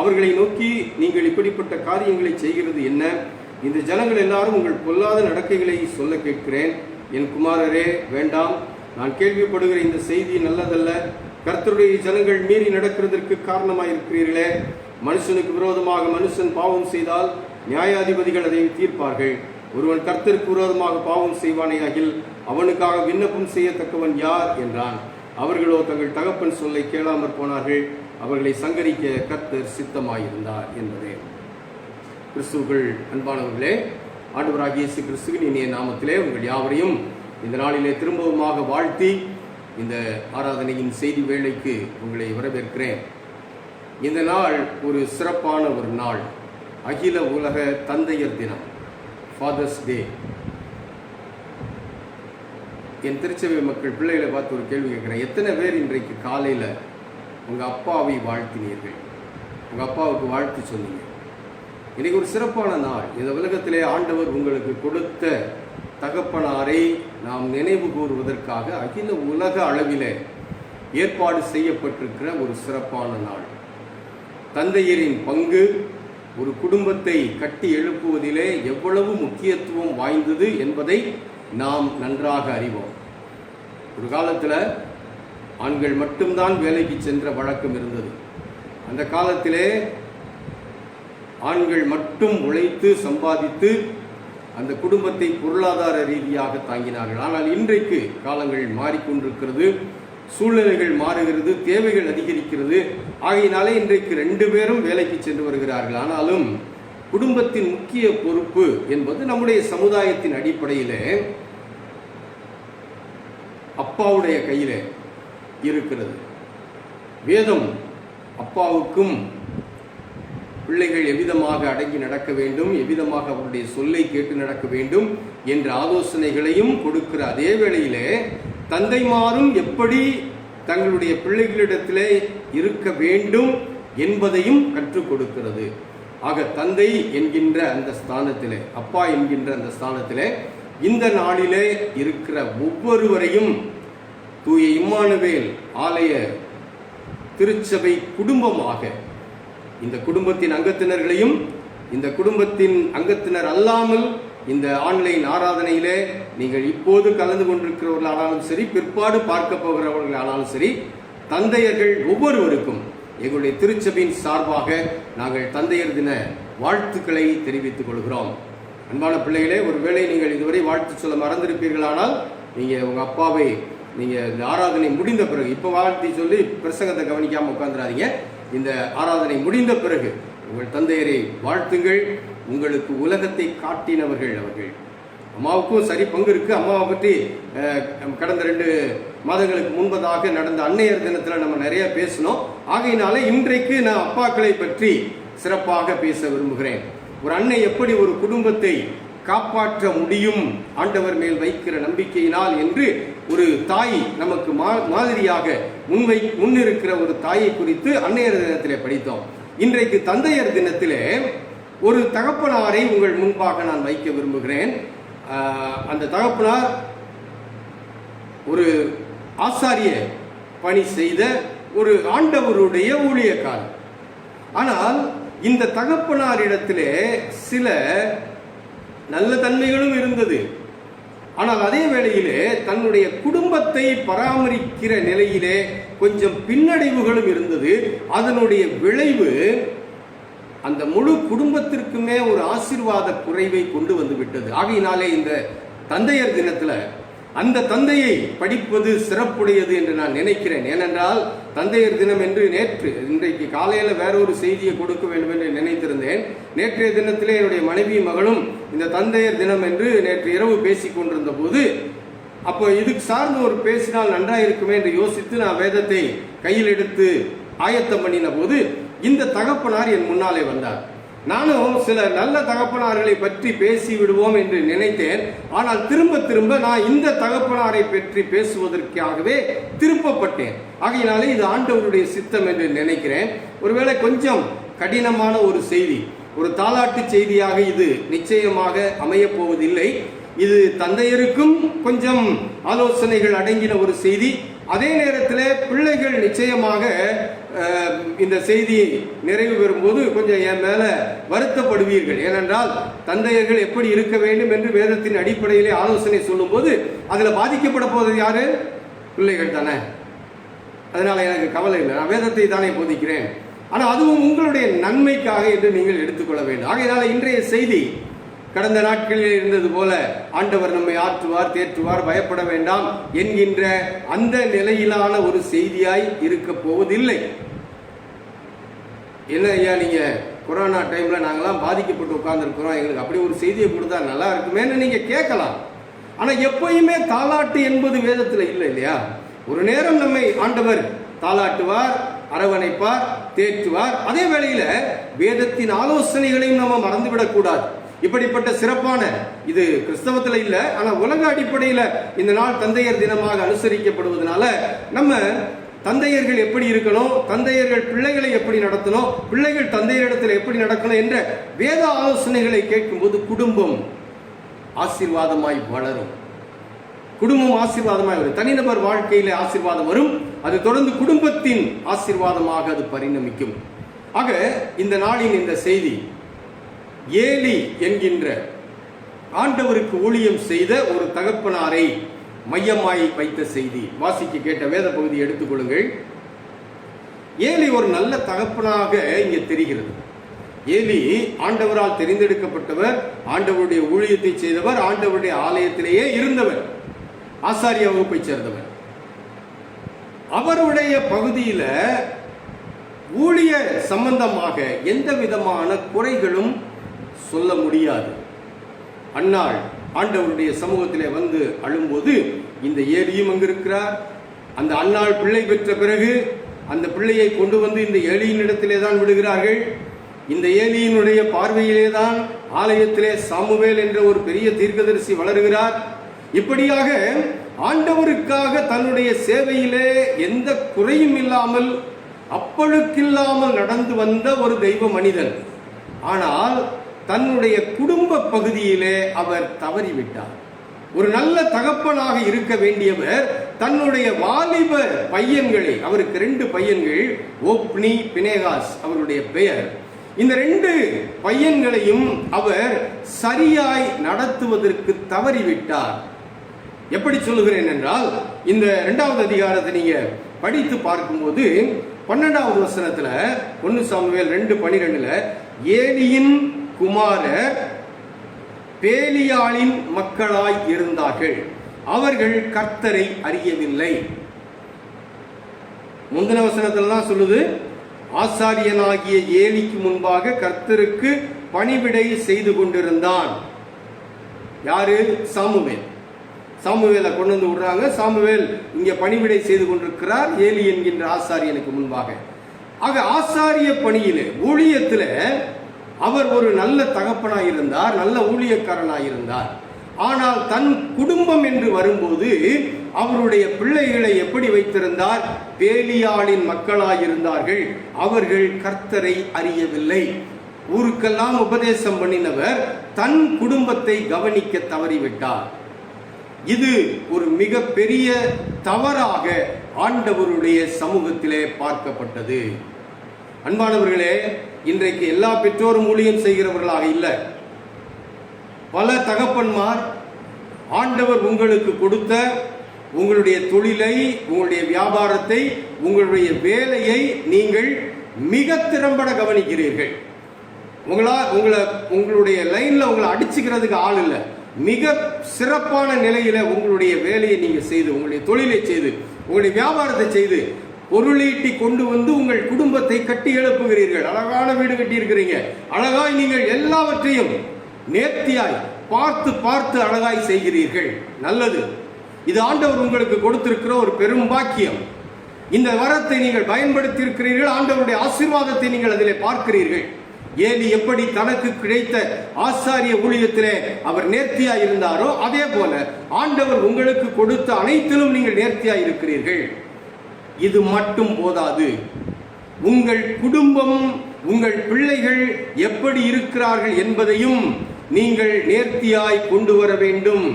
அவர்களை நோக்கி, நீங்கள் இப்படிப்பட்ட காரியங்களை செய்கிறது என்ன? இந்த ஜனங்கள் எல்லாரும் உங்கள் பொல்லாத நடக்கைகளை சொல்ல கேட்கிறேன். என் குமாரரே, வேண்டாம். நான் கேள்விப்படுகிற இந்த செய்தி நல்லதல்ல. கர்த்தருடைய ஜனங்கள் மீறி நடக்கிறதற்கு காரணமாயிருக்கிறீர்களே. மனுஷனுக்கு விரோதமாக மனுஷன் பாவம் செய்தால் நியாயாதிபதிகள் அதை தீர்ப்பார்கள். ஒருவன் கர்த்தருக்கு விரோதமாக பாவம் செய்வானேயாகில் அவனுக்காக விண்ணப்பம் செய்யத்தக்கவன் யார் என்றான். அவர்களோ தங்கள் தகப்பன் சொல்லை கேளாமற் போனார்கள். அவர்களை சங்கரிக்க கர்த்தர் சித்தமாயிருந்தார் என்பதே. கிறிஸ்துவுக்குள் அன்பானவர்களே, ஆண்டவராகிய இயேசு கிறிஸ்துவின் இனிய நாமத்திலே உங்கள் யாவரையும் இந்த நாளிலே திரும்பவுமாக வாழ்த்தி இந்த ஆராதனையின் செய்தி வேளைக்கு உங்களை வரவேற்கிறேன். இந்த நாள் ஒரு சிறப்பான ஒரு நாள். அகில உலக தந்தையர் தினம், ஃபாதர்ஸ் டே. என் திருச்சபை மக்கள் பிள்ளைகளை பார்த்து ஒரு கேள்வி கேட்குறேன். எத்தனை பேர் இன்றைக்கு காலையில் உங்கள் அப்பாவை வாழ்த்தினீர்கள்? உங்கள் அப்பாவுக்கு வாழ்த்து சொன்னீங்க. இன்றைக்கு ஒரு சிறப்பான நாள். இந்த உலகத்திலே ஆண்டவர் உங்களுக்கு கொடுத்த தகப்பனாரை நாம் நினைவு கூறுவதற்காக அகில உலக அளவிலே ஏற்பாடு செய்யப்பட்டிருக்கிற ஒரு சிறப்பான நாள். தந்தையரின் பங்கு ஒரு குடும்பத்தை கட்டி எழுப்புவதிலே எவ்வளவு முக்கியத்துவம் வாய்ந்தது என்பதை நாம் நன்றாக அறிவோம். ஒரு காலத்தில் ஆண்கள் மட்டும்தான் வேலைக்கு சென்ற வழக்கம் இருந்தது. அந்த காலத்திலே ஆண்கள் மட்டும் உழைத்து சம்பாதித்து அந்த குடும்பத்தை பொருளாதார ரீதியாக தாங்கினார்கள். ஆனால் இன்றைக்கு காலங்கள் மாறிக்கொண்டிருக்கிறது, சூழ்நிலைகள் மாறுகிறது, தேவைகள் அதிகரிக்கிறது. ஆகையினாலே இன்றைக்கு 2 பேரும் வேலைக்கு சென்று வருகிறார்கள். ஆனாலும் குடும்பத்தின் முக்கிய பொறுப்பு என்பது நம்முடைய சமுதாயத்தின் அடிப்படையிலே அப்பாவுடைய கையிலே இருக்கிறது. வேதம் அப்பாவுக்கும் பிள்ளைகள் எவ்விதமாக அடங்கி நடக்க வேண்டும், எவ்விதமாக அவருடைய சொல்லை கேட்டு நடக்க வேண்டும் என்ற ஆலோசனைகளையும் கொடுக்கிற அதே வேளையிலே தந்தைமாரும் எப்படி தங்களுடைய பிள்ளைகளிடத்திலே இருக்க வேண்டும் என்பதையும் கற்றுக் கொடுக்கிறது. ஆக தந்தை என்கின்ற அந்த ஸ்தானத்திலே, அப்பா என்கின்ற அந்த ஸ்தானத்திலே இந்த நாளிலே இருக்கிற ஒவ்வொருவரையும் தூய இம்மானுவேல் ஆலய திருச்சபை குடும்பமாக, இந்த குடும்பத்தின் அங்கத்தினர்களையும் இந்த குடும்பத்தின் அங்கத்தினர் அல்லாமல் இந்த ஆன்லைன் ஆராதனையிலே நீங்கள் இப்போது கலந்து கொண்டிருக்கிறவர்களானாலும் சரி, பிற்பாடு பார்க்க போகிறவர்களானாலும் சரி, தந்தையர்கள் ஒவ்வொருவருக்கும் எங்களுடைய திருச்சபையின் சார்பாக நாங்கள் தந்தையர் தின வாழ்த்துக்களை தெரிவித்துக் கொள்கிறோம். அன்பான பிள்ளைகளே, ஒருவேளை நீங்கள் இதுவரை வாழ்த்து சொல்ல மறந்திருப்பீர்களானால் நீங்கள் உங்கள் அப்பாவை நீங்கள் இந்த ஆராதனை முடிந்த பிறகு, இப்போ வாழ்த்தி சொல்லி பிரசங்கத்தை கவனிக்காமல் உட்காந்துடாதீங்க. இந்த ஆராதனை முடிந்த பிறகு உங்கள் தந்தையரை வாழ்த்துங்கள். உங்களுக்கு உலகத்தை காட்டினவர்கள் அவர்கள். அம்மாவுக்கும் சரி பங்கு இருக்கு. அம்மாவை பற்றி கடந்த 2 மாதங்களுக்கு முன்பதாக நடந்த அன்னையர் தினத்தில் நம்ம நிறைய பேசணும். ஆகையினால இன்றைக்கு நான் அப்பாக்களை பற்றி சிறப்பாக பேச விரும்புகிறேன். ஒரு அன்னை எப்படி ஒரு குடும்பத்தை காப்பாற்ற முடியும் ஆண்டவர் மேல் வைக்கிற நம்பிக்கையினால் என்று ஒரு தாய் நமக்கு மாதிரியாக முன்னிருக்கிற ஒரு தாயை குறித்து அன்னையர் தினத்திலே படித்தோம். இன்றைக்கு தந்தையர் தினத்திலே ஒரு தகப்பனாரை உங்கள் முன்பாக நான் வைக்க விரும்புகிறேன். அந்த தகப்பனார் ஒரு ஆசாரிய பணி செய்த ஒரு ஆண்டவருடைய ஊழியக்காரர். ஆனால் இந்த தகப்பனாரிடத்திலே சில நல்ல தன்மைகளும் இருந்தது. ஆனால் அதே வேளையிலே தன்னுடைய குடும்பத்தை பராமரிக்கிற நிலையிலே கொஞ்சம் பின்னடைவுகளும் இருந்தது. அதனுடைய விளைவு அந்த முழு குடும்பத்திற்குமே ஒரு ஆசீர்வாத குறைவை கொண்டு வந்து விட்டது. ஆகையினாலே இந்த தந்தையர் தினத்துல அந்த தந்தையை படிப்பது சிறப்புடையது என்று நான் நினைக்கிறேன். ஏனென்றால் தந்தையர் தினம் என்று இன்றைக்கு காலையில வேற ஒரு செய்தியை கொடுக்க வேண்டும் என்று நினைத்திருந்தேன். நேற்றைய தினத்திலே என்னுடைய மனைவி மகளும் இந்த தந்தையர் தினம் என்று நேற்று இரவு பேசிக் கொண்டிருந்த போது, அப்போ இதுக்கு சார்ந்து ஒரு பேசினால் நன்றாயிருக்குமே என்று யோசித்து நான் வேதத்தை கையில் எடுத்து ஆயத்தம் பண்ணின போது இந்த தகப்பனார் என் முன்னாலே வந்தார். நானும் சில நல்ல தகப்பனார்களை பற்றி பேசி விடுவோம் என்று நினைத்தேன். ஆனால் திரும்ப திரும்ப நான் இந்த தகப்பனாரை பற்றி பேசுவதற்காகவே திருப்பப்பட்டேன். ஆகையினாலே இது ஆண்டவருடைய சித்தம் என்று நினைக்கிறேன். ஒருவேளை கொஞ்சம் கடினமான ஒரு செய்தி, ஒரு தாலாட்டு செய்தியாக இது நிச்சயமாக அமையப் போவதில்லை. இது தந்தையருக்கும் கொஞ்சம் ஆலோசனைகள் அடங்கின ஒரு செய்தி. அதே நேரத்தில் பிள்ளைகள் நிச்சயமாக இந்த செய்தி நிறைவு பெறும்போது கொஞ்சம் என் மேல வருத்தப்படுவீர்கள். ஏனென்றால் தந்தையர்கள் எப்படி இருக்க வேண்டும் என்று வேதத்தின் அடிப்படையிலே ஆலோசனை சொல்லும் போது அதுல பாதிக்கப்பட போவது யாரு? பிள்ளைகள் தானே. அதனால எனக்கு கவலை இல்லை, நான் வேதத்தை தானே போதிக்கிறேன். ஆனால் அதுவும் உங்களுடைய நன்மைக்காக என்று நீங்கள் எடுத்துக்கொள்ள வேண்டும். ஆகையினால இன்றைய செய்தி கடந்த நாட்களில் இருந்தது போல ஆண்டவர் நம்மை ஆற்றுவார், தேற்றுவார், பயப்பட வேண்டாம் என்கின்ற அந்த நிலையிலான ஒரு செய்தியாய் இருக்க போவதில்லை. என்ன ஐயா, நீங்க கொரோனா டைம்ல நாங்களாம் பாதிக்கப்பட்டு உட்கார்ந்துருக்கிறோம், எங்களுக்கு அப்படி ஒரு செய்தியை கொடுத்தா நல்லா இருக்குமேன்னு நீங்க கேட்கலாம். ஆனா எப்பயுமே தாலாட்டு என்பது வேதத்துல இல்லை இல்லையா? ஒரு நேரம் நம்மை ஆண்டவர் தாலாட்டுவார், அரவணைப்பார், தேற்றுவார். அதே வேளையில வேதத்தின் ஆலோசனைகளையும் நம்ம மறந்துவிடக் கூடாது. இப்படிப்பட்ட சிறப்பான இது கிறிஸ்தவத்துல இல்ல, ஆனா உலக அடிப்படையில இந்த நாள் தந்தையர் தினமாக அனுசரிக்கப்படுவதனால நம்ம தந்தையர்கள் எப்படி இருக்கணும், தந்தையர்கள் பிள்ளைகளை எப்படி நடத்தணும், பிள்ளைகள் தந்தையரிடத்தில் எப்படி நடக்கணும் என்ற வேத ஆலோசனைகளை கேட்கும்போது குடும்பம் ஆசீர்வாதமாய் வளரும். குடும்பம் ஆசீர்வாதமாய் வரும். தனிநபர் வாழ்க்கையில ஆசீர்வாதம் வரும். அது தொடர்ந்து குடும்பத்தின் ஆசீர்வாதமாக அது பரிணமிக்கும். ஆக இந்த நாளின் இந்த செய்தி ஏலி என்கின்ற ஆண்டவருக்கு ஊழியம் செய்த ஒரு தகப்பனாரை மையமாய் வைத்த செய்தி. வாசிக்க கேட்ட வேத பகுதியை எடுத்துக்கொள்ளுங்கள். ஏலி ஒரு நல்ல தகப்பனாக இங்கே தெரிகிறது. ஏலி ஆண்டவரால் தெரிந்தெடுக்கப்பட்டவர், ஆண்டவருடைய ஊழியத்தை செய்தவர், ஆண்டவருடைய ஆலயத்திலேயே இருந்தவர், ஆசாரிய வகுப்பை சேர்ந்தவர். அவருடைய பகுதியில ஊழிய சம்பந்தமாக எந்த விதமான குறைகளும் சொல்ல முடியாது. அன்னாள் ஆண்டவருடைய சமூகத்திலே வந்து அழும்போது இந்த ஏலியும் அங்கு இருக்கிறார். அந்த அன்னாள் பிள்ளை பெற்ற பிறகு அந்த பிள்ளையை கொண்டு வந்து இந்த ஏலியின் இடத்திலே தான் விடுகிறார்கள். இந்த ஏலியினுடைய பார்வையிலே தான் ஆலயத்திலே சாமுவேல் என்ற ஒரு பெரிய தீர்க்கதரிசி வளருகிறார். இப்படியாக ஆண்டவருக்காக தன்னுடைய சேவையிலே எந்த குறையும் இல்லாமல் அப்பழுக்கில்லாமல் நடந்து வந்த ஒரு தெய்வ மனிதன். ஆனால் தன்னுடைய குடும்ப பகுதியிலே அவர் தவறிவிட்டார். ஒரு நல்ல தகப்பனாக இருக்க வேண்டியவர் தன்னுடைய வாலிப பையன்களை, அவருக்கு 2 பையன்கள், ஓப்னி, பினேகாஸ் அவருடைய பெயர், இந்த 2 பையன்களையும் அவர் சரியாய் நடத்துவதற்கு தவறிவிட்டார். எப்படி சொல்லுகிறேன் என்றால், இந்த 2வது அதிகாரத்தை நீங்க படித்து பார்க்கும்போது 12வது வசனத்துல 1 சாமுவேல் 2:12 ஏலியின் குமாரர் பேலியாளின் மக்களாய் இருந்தார்கள், அவர்கள் கர்த்தரை அறியவில்லை. முந்தின வசனத்திலாம் சொல்லுது, ஆசாரியனாகிய ஏலிக்கு முன்பாக கர்த்தருக்கு பணிவிடை செய்து கொண்டிருந்தான். யாரு? சாமுவேல். சாமுவேலை கொண்டு வந்து விடுறாங்க. சாமுவேல் இங்க பணிவிடை செய்து கொண்டிருக்கிறார் ஏலி என்கின்ற ஆசாரியனுக்கு முன்பாக. ஆக ஆசாரிய பணியிலே, ஊழியத்துல அவர் ஒரு நல்ல தகப்பனாய் இருந்தார், நல்ல ஊழியக்காரனாய் இருந்தார். ஆனால் தன் குடும்பம் என்று வரும்போது அவருடைய பிள்ளைகளை எப்படி வைத்திருந்தார்? பேலியாளின் மக்களாயிருந்தார்கள், அவர்கள் கர்த்தரை அறியவில்லை. ஊருக்கெல்லாம் உபதேசம் பண்ணினவர் தன் குடும்பத்தை கவனிக்க தவறிவிட்டார். இது ஒரு மிக பெரிய தவறாக ஆண்டவருடைய சமூகத்திலே பார்க்கப்பட்டது. அன்பானவர்களே, இன்றைக்கு எல்லா பெற்றோரும் ஊழியம் செய்கிறவர்களாக இல்லை. பல தகப்பன்மார் ஆண்டவர் உங்களுக்கு கொடுத்த உங்களுடைய தொழிலை, உங்களுடைய வியாபாரத்தை, உங்களுடைய வேலையை நீங்கள் மிக திறம்பட கவனிக்கிறீர்கள். உங்களுடைய லைன்ல உங்களை அடிச்சுக்கிறதுக்கு ஆள் இல்லை. மிக சிறப்பான நிலையில உங்களுடைய வேலையை நீங்க செய்து, உங்களுடைய தொழிலை செய்து, உங்களுடைய வியாபாரத்தை செய்து பொருளீட்டி கொண்டு வந்து உங்கள் குடும்பத்தை கட்டி எழுப்புகிறீர்கள். அழகான வீடு கட்டி இருக்கிறீங்க. அழகாய் நீங்கள் எல்லாவற்றையும் நேர்த்தியாய் பார்த்து பார்த்து அழகாய் செய்கிறீர்கள். நல்லது. இது ஆண்டவர் உங்களுக்கு கொடுத்திருக்கிற ஒரு பெரும் பாக்கியம். இந்த வரத்தை நீங்கள் பயன்படுத்தி இருக்கிறீர்கள். ஆண்டவருடைய ஆசீர்வாதத்தை நீங்கள் அதிலே பார்க்கிறீர்கள். ஏலி எப்படி தனக்கு கிடைத்த ஆசாரிய ஊழியத்திலே அவர் நேர்த்தியாய் இருந்தாரோ அதே போல ஆண்டவர் உங்களுக்கு கொடுத்த அனைத்திலும் நீங்கள் நேர்த்தியாய் இருக்கிறீர்கள். இது மட்டும் போதாது. உங்கள் குடும்பம், உங்கள் பிள்ளைகள் எப்படி இருக்கிறார்கள் என்பதையும் நீங்கள் நேர்த்தியாய் கொண்டு வர வேண்டும்.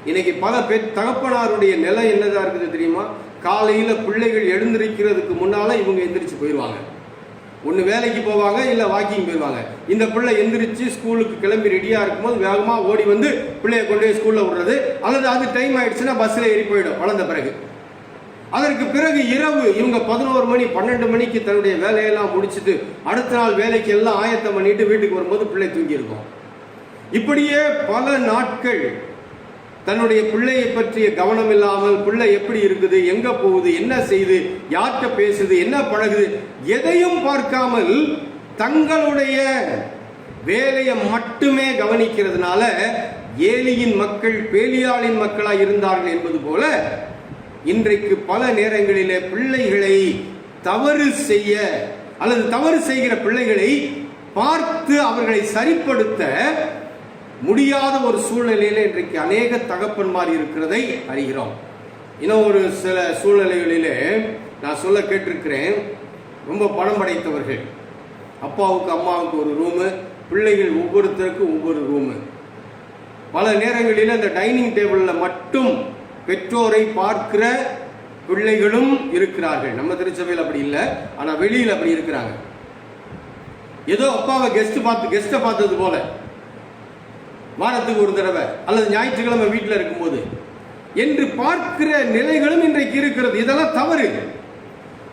இன்னைக்கு பல தகப்பனாருடைய நிலை என்னதா இருக்குது தெரியுமா? காலையில பிள்ளைகள் எழுந்திருக்கிறதுக்கு முன்னால இவங்க எந்திரிச்சு போயிடுவாங்க. ஒன்று வேலைக்கு போவாங்க, இல்லை வாக்கிங் போயிடுவாங்க. இந்த பிள்ளை எந்திரிச்சு ஸ்கூலுக்கு கிளம்பி ரெடியா இருக்கும்போது வேகமா ஓடி வந்து பிள்ளைய கொண்டு போய் ஸ்கூல்ல விடுறது, அல்லது அது டைம் ஆயிடுச்சுன்னா பஸ்ல ஏறி போயிடும் வளர்ந்த பிறகு. அதற்கு பிறகு இரவு இவங்க 11 மணி 12 மணிக்கு தன்னுடைய வேலையெல்லாம் முடிச்சுட்டு அடுத்த நாள் வேலைக்கு எல்லாம் ஆயத்தம் பண்ணிட்டு வீட்டுக்கு வரும்போது பிள்ளை தூங்கி இருக்கும். இப்படியே பல நாட்கள் தன்னுடைய பிள்ளையை பற்றிய கவனம் இல்லாமல், பிள்ளை எப்படி இருக்குது, எங்க போகுது, என்ன செய்யுது, யார்கிட்ட பேசுது, என்ன பழகுது, எதையும் பார்க்காமல் தங்களுடைய வேலையை மட்டுமே கவனிக்கிறதுனால ஏலியின் மக்கள் பேலியாளின் மக்களாய் இருந்தார்கள் என்பது போல இன்றைக்கு பல நேரங்களிலே பிள்ளைகளை தவறு செய்ய அல்லது தவறு செய்கிற பிள்ளைகளை பார்த்து அவர்களை சரிப்படுத்த முடியாத ஒரு சூழ்நிலையில இன்றைக்கு அநேக தகப்பன்மார் இருக்கிறதை அறிகிறோம். இன்னும் ஒரு சில சூழ்நிலைகளிலே நான் சொல்ல கேட்டிருக்கிறேன். ரொம்ப பணம் படைத்தவர்கள், அப்பாவுக்கு அம்மாவுக்கு ஒரு ரூமு, பிள்ளைகள் ஒவ்வொருத்தருக்கும் ஒவ்வொரு ரூமு. பல நேரங்களில் அந்த டைனிங் டேபிளில் மட்டும் பெற்றோரை பார்க்கிற பிள்ளைகளும் இருக்கிறார்கள். நம்ம திருச்சபையில் அப்படி இல்லை, ஆனா வெளியில் அப்படி இருக்கிறாங்க. ஏதோ அப்பாவை கெஸ்ட்டை பார்த்தது போல வாரத்துக்கு ஒரு தடவை அல்லது ஞாயிற்றுக்கிழமை வீட்டில் இருக்கும்போது என்று பார்க்கிற நிலைகளும் இன்றைக்கு இருக்கிறது. இதெல்லாம் தவறு.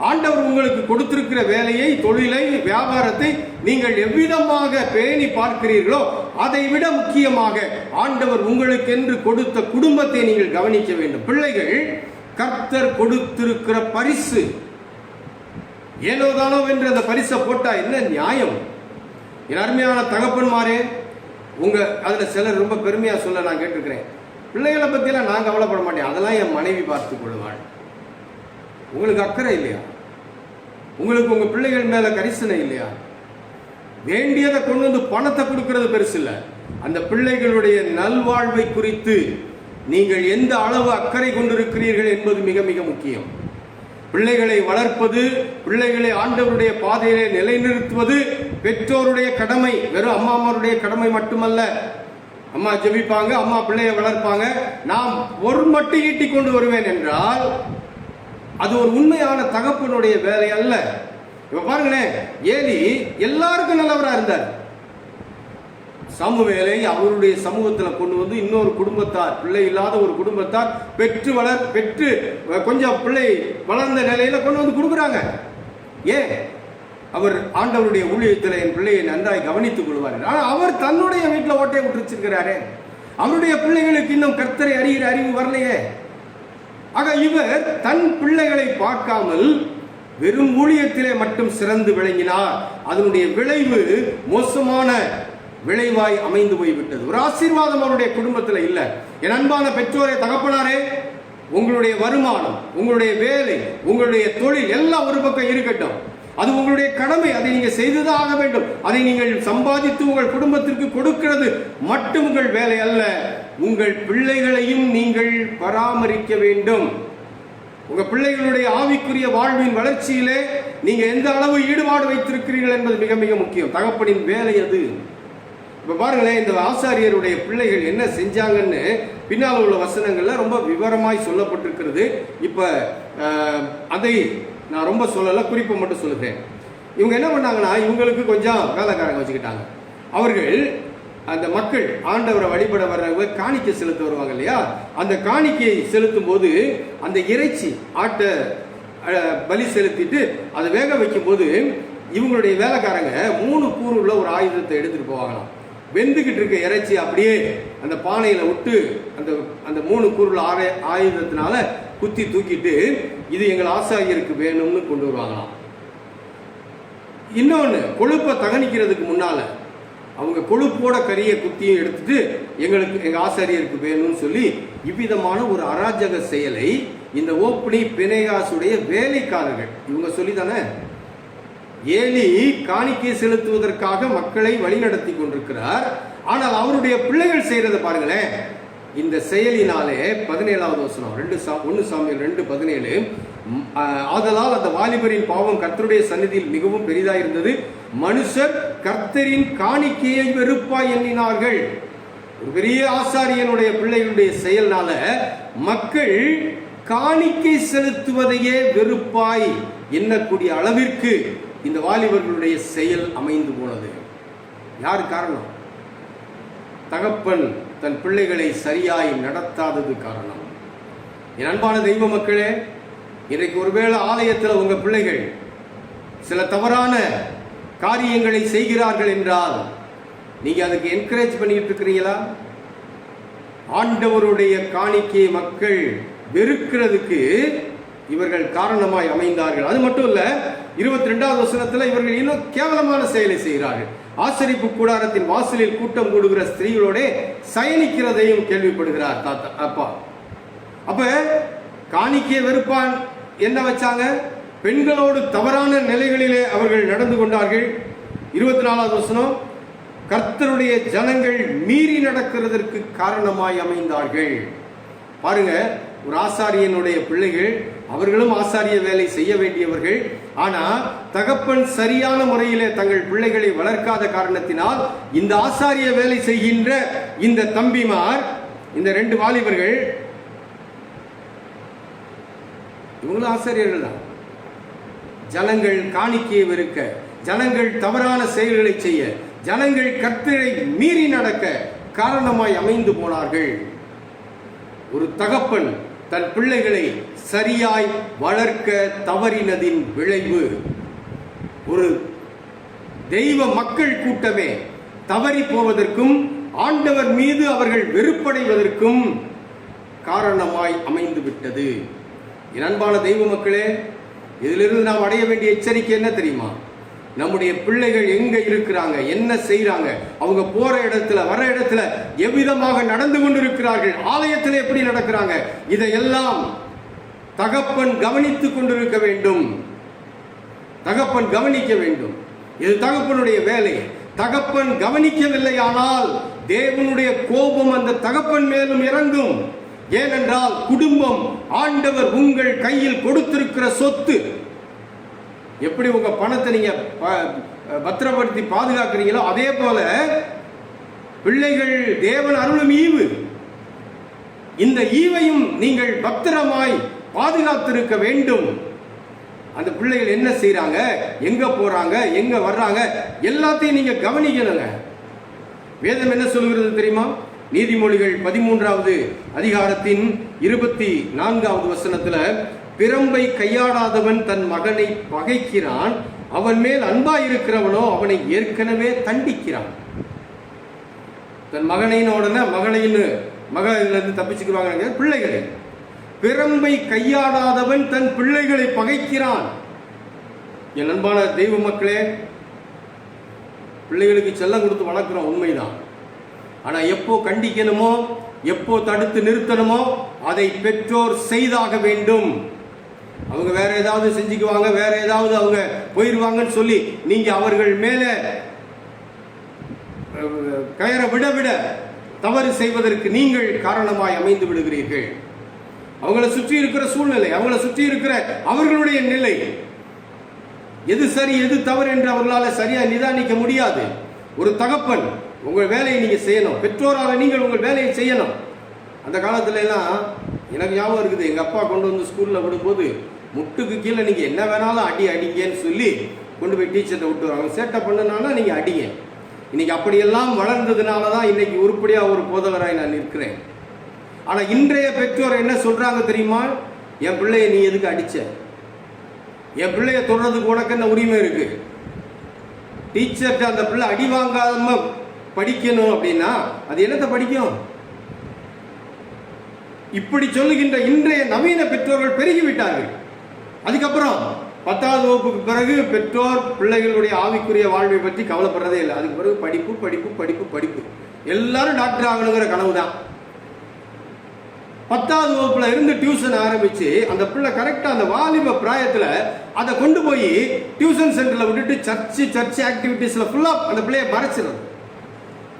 ஆண்டவர் உங்களுக்கு கொடுத்திருக்கிற வேலையை, தொழிலை, வியாபாரத்தை நீங்கள் எவ்விதமாக பேணி பார்க்கிறீர்களோ அதை விட முக்கியமாக ஆண்டவர் உங்களுக்கு என்று கொடுத்த குடும்பத்தை நீங்கள் கவனிக்க வேண்டும். பிள்ளைகள் கர்த்தர் கொடுத்திருக்கிற பரிசு. ஏனோதானோ என்று அந்த பரிசை போட்டா என்ன நியாயம்? என் அருமையான தகப்பன்மாரே, அதுல சிலர் ரொம்ப பெருமையா சொல்ல நான் கேட்டிருக்கிறேன், பிள்ளைகளை பத்தியெல்லாம் நான் கவலைப்பட மாட்டேன், அதெல்லாம் என் மனைவி பார்த்துக் கொள்வாள். உங்களுக்கு அக்கறை இல்லையா? உங்களுக்கு உங்க பிள்ளைகள் மேல கரிசனை இல்லையா? வேண்டியதை கொண்டு வந்து பணத்தை கொடுக்கிறது பெருசு இல்லை. அந்த பிள்ளைகளுடைய நல்வாழ்வை குறித்து நீங்கள் எந்த அளவு அக்கறை கொண்டிருக்கிறீர்கள் என்பது மிக மிக முக்கியம். பிள்ளைகளை வளர்ப்பது, பிள்ளைகளை ஆண்டவருடைய பாதையிலே நிலைநிறுத்துவது பெற்றோருடைய கடமை. வெறும் அம்மாமாருடைய கடமை மட்டுமல்ல. அம்மா ஜெபிப்பாங்க, அம்மா பிள்ளையை வளர்ப்பாங்க, நான் ஒரு மட்டும் ஈட்டி கொண்டு வருவேன் என்றால் அது ஒரு உண்மையான தகப்பனுடைய வேலை அல்ல. இப்ப பாருங்களேன், ஏலி எல்லாருக்கும் நல்லவரா இருந்தார். சாமுவேலை அவருடைய சமூகத்தில் கொண்டு வந்து இன்னொரு குடும்பத்தார், பிள்ளை இல்லாத ஒரு குடும்பத்தார் பெற்று கொஞ்சம் பிள்ளை வளர்ந்த நிலையில கொண்டு வந்து கொடுக்குறாங்க. ஏன்? அவர் ஆண்டவருடைய ஊழியத்தில் என் பிள்ளையை நன்றாய் கவனித்துக் கொள்வார். ஆனால் அவர் தன்னுடைய வீட்டில் ஓட்டையை விட்டு வச்சிருக்கிறாரே, அவருடைய பிள்ளைகளுக்கு இன்னும் கர்த்தரை அறிகிற அறிவு வரலையே. ஆக இவர் தன் பிள்ளைகளை பார்க்காமல் வெறும் ஊழியத்திலே மட்டும் சிறந்து விளங்கினார். அதனுடைய விளைவு மோசமான விளைவாய் அமைந்து போய்விட்டது. ஒரு ஆசீர்வாதம் அவருடைய குடும்பத்தில் இல்லை. என் அன்பான பெற்றோரே, தகப்பனாரே, உங்களுடைய வருமானம், உங்களுடைய வேலை, உங்களுடைய தொழில் எல்லாம் ஒரு பக்கம் இருக்கட்டும். அது உங்களுடைய கடமை, அதை நீங்க செய்துதான் ஆக வேண்டும். அதை நீங்கள் சம்பாதித்து உங்கள் குடும்பத்திற்கு கொடுக்கிறது மட்டும் உங்கள் வேலை அல்ல. உங்கள் பிள்ளைகளையும் நீங்கள் பராமரிக்க வேண்டும். உங்க பிள்ளைகளுடைய ஆவிக்குரிய வாழ்வின் வளர்ச்சியிலே நீங்க எந்த அளவு ஈடுபாடு வைத்திருக்கிறீர்கள் என்பது மிக மிக முக்கியம். தகப்பனின் வேலை அது. இப்ப பாருங்களேன், இந்த ஆசாரியருடைய பிள்ளைகள் என்ன செஞ்சாங்கன்னு பின்னால் உள்ள வசனங்கள்ல ரொம்ப விவரமாய் சொல்லப்பட்டிருக்கிறது. இப்ப அதை நான் ரொம்ப சொல்லல, குறிப்பை மட்டும் சொல்லுகிறேன். இவங்க என்ன பண்ணாங்கன்னா, இவங்களுக்கு கொஞ்சம் வேலைக்காரங்க வச்சுக்கிட்டாங்க. அவர்கள் அந்த மக்கள் ஆண்டவரை வழிபட வர்றவங்க காணிக்கை செலுத்த வருவாங்க இல்லையா, அந்த காணிக்கையை செலுத்தும் போது அந்த இறைச்சி ஆட்டை பலி செலுத்திட்டு அதை வேக வைக்கும் போது இவங்களுடைய வேலைக்காரங்க 3 கூறு உள்ள ஒரு ஆயுதத்தை எடுத்துட்டு போவாங்களாம். வெந்துகிட்டு இருக்க இறைச்சி அப்படியே அந்த பானையில விட்டு அந்த 3 கூறுள்ள ஆயுதத்தினால குத்தி தூக்கிட்டு இது எங்கள் ஆசாரியருக்கு வேணும்னு கொண்டு வருவாங்களாம். இன்னொன்னு, கொழுப்பை தகனிக்கிறதுக்கு முன்னால அவங்க கொழுப்போட கறியை குத்தியும் எடுத்துட்டு எங்க ஆசாரியருக்கு வேணும்னு சொல்லி இவ்விதமான ஒரு அராஜக செயலை இந்த ஓப்னி பினேகாசுடைய வேலைக்காரர்கள் இவங்க சொல்லி தானே. ஏலி காணிக்கை செலுத்துவதற்காக மக்களை வழிநடத்தி கொண்டிருக்கிறார். ஆனால் அவருடைய பிள்ளைகள் செய்யறதை பாருங்களேன். இந்த செயலினாலே 17வது வசனம் 1 சாமுவேல் 2:17, ஆதலால் அந்த வாலிபரின் பாவம் கர்த்தருடைய சந்நிதியில் மிகவும் பெரிதாக இருந்தது, மனுஷர் கர்த்தரின் காணிக்கையை வெறுப்பாய் எண்ணினார்கள். ஒரு பெரிய ஆசாரியனுடைய பிள்ளைகளுடைய செயல்னால மக்கள் காணிக்கை செலுத்துவதையே வெறுப்பாய் எண்ணக்கூடிய அளவிற்கு இந்த வாலிபர்களுடைய செயல் அமைந்து போனது. யார் காரணம்? தகப்பன் தன் பிள்ளைகளை சரியாய் நடத்தாதது காரணம். என் அன்பான தெய்வ மக்களே, இன்றைக்கு ஒருவேளை ஆலயத்தில் உங்க பிள்ளைகள் சில தவறான காரியங்களை செய்கிறார்கள் என்றால் நீங்க அதுக்கு என்கரேஜ் பண்ணிட்டு இருக்கிறீங்களா? ஆண்டவருடைய காணிக்கையை மக்கள் வெறுக்கிறதுக்கு இவர்கள் காரணமாய் அமைந்தார்கள். அது மட்டும் இல்ல, 22வது வசனத்துல இவர்கள் இன்னும் கேவலமான செயலை செய்கிறார்கள். ஆசரிப்பு கூடாரத்தின் வாசலில் கூட்டம் கூடுகிற ஸ்திரீகளோட சயனிக்கிறதையும் கேள்விப்படுகிறார் அப்பா. அப்ப காணிக்கையை வெறுப்பான் என்ன வச்சாங்க? பெண்களோடு தவறான நிலைகளிலே அவர்கள் நடந்து கொண்டார்கள். 24வது வசனம், கர்த்தருடைய ஜனங்கள் மீறி நடக்கிறதற்கு காரணமாய் அமைந்தார்கள். பாருங்க, ஒரு ஆசாரியனுடைய பிள்ளைகள், அவர்களும் ஆசாரிய வேலை செய்ய வேண்டியவர்கள். ஆனா தகப்பன் சரியான முறையிலே தங்கள் பிள்ளைகளை வளர்க்காத காரணத்தினால் இந்த ஆசாரிய வேலை செய்கின்ற இந்த தம்பிமார், இந்த 2 வாலிபர்கள், இவங்களும் ஆசாரியர்கள் தான். ஜனங்கள் காணிக்கையை வெறுக்க, ஜனங்கள் தவறான செயல்களை செய்ய, ஜனங்கள் கர்த்தரை மீறி நடக்க காரணமாய் அமைந்து போனார்கள். ஒரு தகப்பன் தன் பிள்ளைகளை சரியாய் வளர்க்க தவறினதின் விளைவு ஒரு தெய்வ மக்கள் கூட்டமே தவறி போவதற்கும் ஆண்டவர் மீது அவர்கள் வெறுப்படைவதற்கும் காரணமாய் அமைந்து விட்டது. என் அன்பான தெய்வ மக்களே, இதிலிருந்து நாம் அடைய வேண்டிய எச்சரிக்கை என்ன தெரியுமா? நம்முடைய பிள்ளைகள் எங்க இருக்கிறாங்க, என்ன செய்யறாங்க, அவங்க போற இடத்துல வர இடத்துல எவ்விதமாக நடந்து கொண்டிருக்கிறார்கள், ஆலயத்தில் எப்படி நடக்கிறாங்க, இதையெல்லாம் தகப்பன் கவனித்துக் கொண்டிருக்க வேண்டும். தகப்பன் கவனிக்க வேண்டும். இது தகப்பனுடைய வேலை. தகப்பன் கவனிக்கவில்லையானால் தேவனுடைய கோபம் அந்த தகப்பன் மேலும் இறங்கும். ஏனென்றால் குடும்பம் ஆண்டவர் உங்கள் கையில் கொடுத்திருக்கிற சொத்து. எப்படி உங்க பணத்தை நீங்க பத்திரப்படுத்தி பாதுகாக்கிறீங்களோ அதே போல பிள்ளைகள் தேவன் அருளும் ஈவு. இந்த ஈவையும் நீங்கள் பத்திரமாய் பாதுகாத்திருக்க வேண்டும். அந்த பிள்ளைகள் என்ன செய்யறாங்க, எங்க போறாங்க, எங்க வர்றாங்க, எல்லாத்தையும் நீங்க கவனிக்கணுங்க. வேதம் என்ன சொல்கிறது தெரியுமா? நீதிமொழிகள் 13வது அதிகாரத்தின் 24வது வசனத்துல, பிரம்பை கையாடாதவன் தன் மகனை பகைக்கிறான், அவன் மேல் அன்பாயிருக்கிறவனோ அவனை ஏற்கனவே தண்டிக்கிறான். தன் மகனையினோடன மகளிலிருந்து தப்பிச்சுக்குவாங்க பிள்ளைகளை. பிரம்பை கையாடாதவன் தன் பிள்ளைகளை பகைக்கிறான். என் அன்பான தெய்வ மக்களே, பிள்ளைகளுக்கு செல்லம் கொடுத்து வளர்க்கிறோம், உண்மைதான். ஆனா எப்போ கண்டிக்கணுமோ, எப்போ தடுத்து நிறுத்தணுமோ அதை பெற்றோர் செய்தாக வேண்டும். அவங்க வேற ஏதாவது செஞ்சுக்குவாங்க, வேற ஏதாவது அவங்க போயிருவாங்கன்னு சொல்லி நீங்க அவர்கள் மேல கயற விட தவறு செய்வதற்கு நீங்கள் காரணமாய் அமைந்து விடுகிறீர்கள். அவங்களை சுற்றி இருக்கிற சூழ்நிலை, அவங்களை சுற்றி இருக்கிற அவர்களுடைய நிலை, எது சரி எது தவறு என்று அவர்களால் சரியா நிதானிக்க முடியாது. ஒரு தகப்பன் உங்கள் வேலையை நீங்க செய்யணும், பெற்றோராக நீங்கள் உங்கள் வேலையை செய்யணும். அந்த காலத்துல எல்லாம் எனக்கு ஞாபகம் இருக்குது, எங்க அப்பா கொண்டு வந்து ஸ்கூல்ல விடும்போது முட்டுக்கு கீழே நீங்க என்ன வேணாலும் அடிங்கன்னு சொல்லி கொண்டு போய் டீச்சர்கிட்ட விட்டு வராங்க. சேட்டை பண்ணுனாலும் நீங்க அடிங்க, இன்னைக்கு அப்படியெல்லாம் வளர்ந்ததுனால தான் இன்னைக்கு உருப்படியா ஒரு போதகராய் நான் நிற்கிறேன். ஆனா இன்றைய பெற்றோர் என்ன சொல்றாங்க தெரியுமா? என் பிள்ளைய நீ எதுக்கு அடிச்ச? என் பிள்ளைய தொடர்றதுக்கு உனக்கு என்ன உரிமை இருக்கு? டீச்சர்கிட்ட அந்த பிள்ளை அடி வாங்காம படிக்கணும் அப்படின்னா அது என்னத்தை படிக்கும்? இப்படி சொல்லுகின்ற இன்றைய நவீன பெற்றோர்கள் பெருகிவிட்டார்கள். அதுக்கப்புறம் 10வது வகுப்புக்கு பிறகு பெற்றோர் பிள்ளைகளுடைய ஆவிக்குரிய வாழ்வை பற்றி கவலைப்படுறதே இல்லை. அதுக்கு பிறகு படிப்பு படிப்பு படிப்பு படிப்பு. எல்லாரும் டாக்டர் ஆகணுங்கிற கனவு தான். 10வது வகுப்புல இருந்து டியூஷன் ஆரம்பிச்சு அந்த பிள்ளை கரெக்டா அந்த வாலிப பிராயத்துல அதை கொண்டு போய் டியூஷன் சென்டர்ல விட்டுட்டு சர்ச் ஆக்டிவிட்டிஸ்ல ஃபுல்லா அந்த பிள்ளைய மறைச்சிடும்.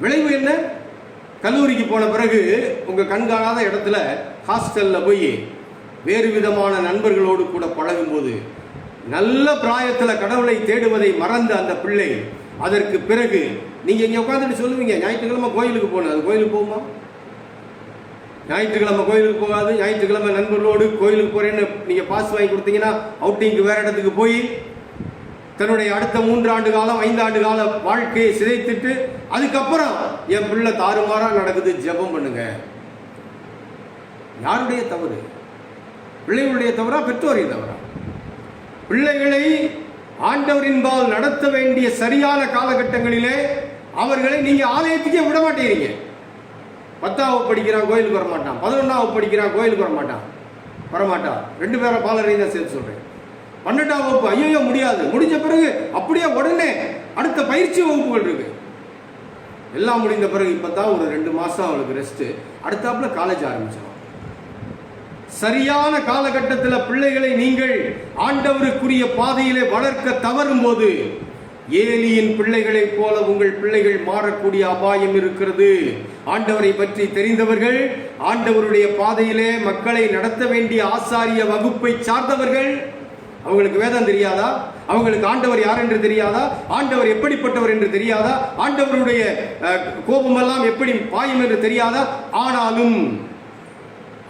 விளைவு என்ன? கல்லூரிக்கு போன பிறகு உங்க கண்காணாத இடத்துல ஹாஸ்டல்ல போய் வேறு விதமான நண்பர்களோடு கூட பழகும் போது நல்ல பிராயத்துல கடவுளை தேடுவதை மறந்த அந்த பிள்ளை அதற்கு பிறகு நீங்க இங்க உட்காந்துட்டு சொல்லுவீங்க, ஞாயிற்றுக்கிழமை கோயிலுக்கு போகணும். அது கோயிலுக்கு போகுமா? ஞாயிற்றுக்கிழமை கோயிலுக்கு போகாது. ஞாயிற்றுக்கிழமை நண்பர்களோடு கோயிலுக்கு போறேன்னு நீங்க பாஸ் வாங்கி கொடுத்தீங்கன்னா அவுட்டிங்க்கு வேற இடத்துக்கு போய் தன்னுடைய அடுத்த 3 ஆண்டு காலம் 5 ஆண்டு கால வாழ்க்கையை சிதைத்துட்டு அதுக்கப்புறம் என் பிள்ளை தாறுமாறா நடக்குது, ஜெபம் பண்ணுங்க. யாருடைய தவறு? பிள்ளைகளுடைய தவறா, பெற்றோரின் தவறா? பிள்ளைகளை ஆண்டவரின்பால் நடத்த வேண்டிய சரியான காலகட்டங்களிலே அவர்களை நீங்க ஆலயத்துக்கே விட மாட்டேங்கிறீங்க. 10வது படிக்கிறான் கோயிலுக்கு வரமாட்டான், 11வது படிக்கிறான் கோயிலுக்கு வரமாட்டான். 2 பேரை பாலரையும் தான் சேர்த்து சொல்றேன். 12வது வகுப்பு ஐயோ முடியாது, முடிஞ்ச பிறகு அப்படியே உடனே அடுத்த பயிற்சி வகுப்புகள் இருக்கு. எல்லாம் முடிந்த பிறகு இப்பதான் ஒரு 2 மாசம் அவளுக்கு ரெஸ்ட், அடுத்தாப்புல காலேஜ் ஆரம்பிச்சிடும். சரியான காலகட்டத்தில் பிள்ளைகளை நீங்கள் ஆண்டவருக்குரிய பாதையிலே வளர்க்க தவறும் போது ஏலியின் பிள்ளைகளைப் போல உங்கள் பிள்ளைகள் மாறக்கூடிய அபாயம் இருக்கிறது. ஆண்டவரை பற்றி தெரிந்தவர்கள், ஆண்டவருடைய பாதையிலே மக்களை நடத்த வேண்டிய ஆசாரிய வகுப்பை சார்ந்தவர்கள், அவங்களுக்கு வேதம் தெரியாதா? அவங்களுக்கு ஆண்டவர் யார் என்று தெரியாதா? ஆண்டவர் எப்படிப்பட்டவர் என்று தெரியாதா? ஆண்டவருடைய கோபமெல்லாம் எப்படி பாயும் என்று தெரியாதா? ஆனாலும்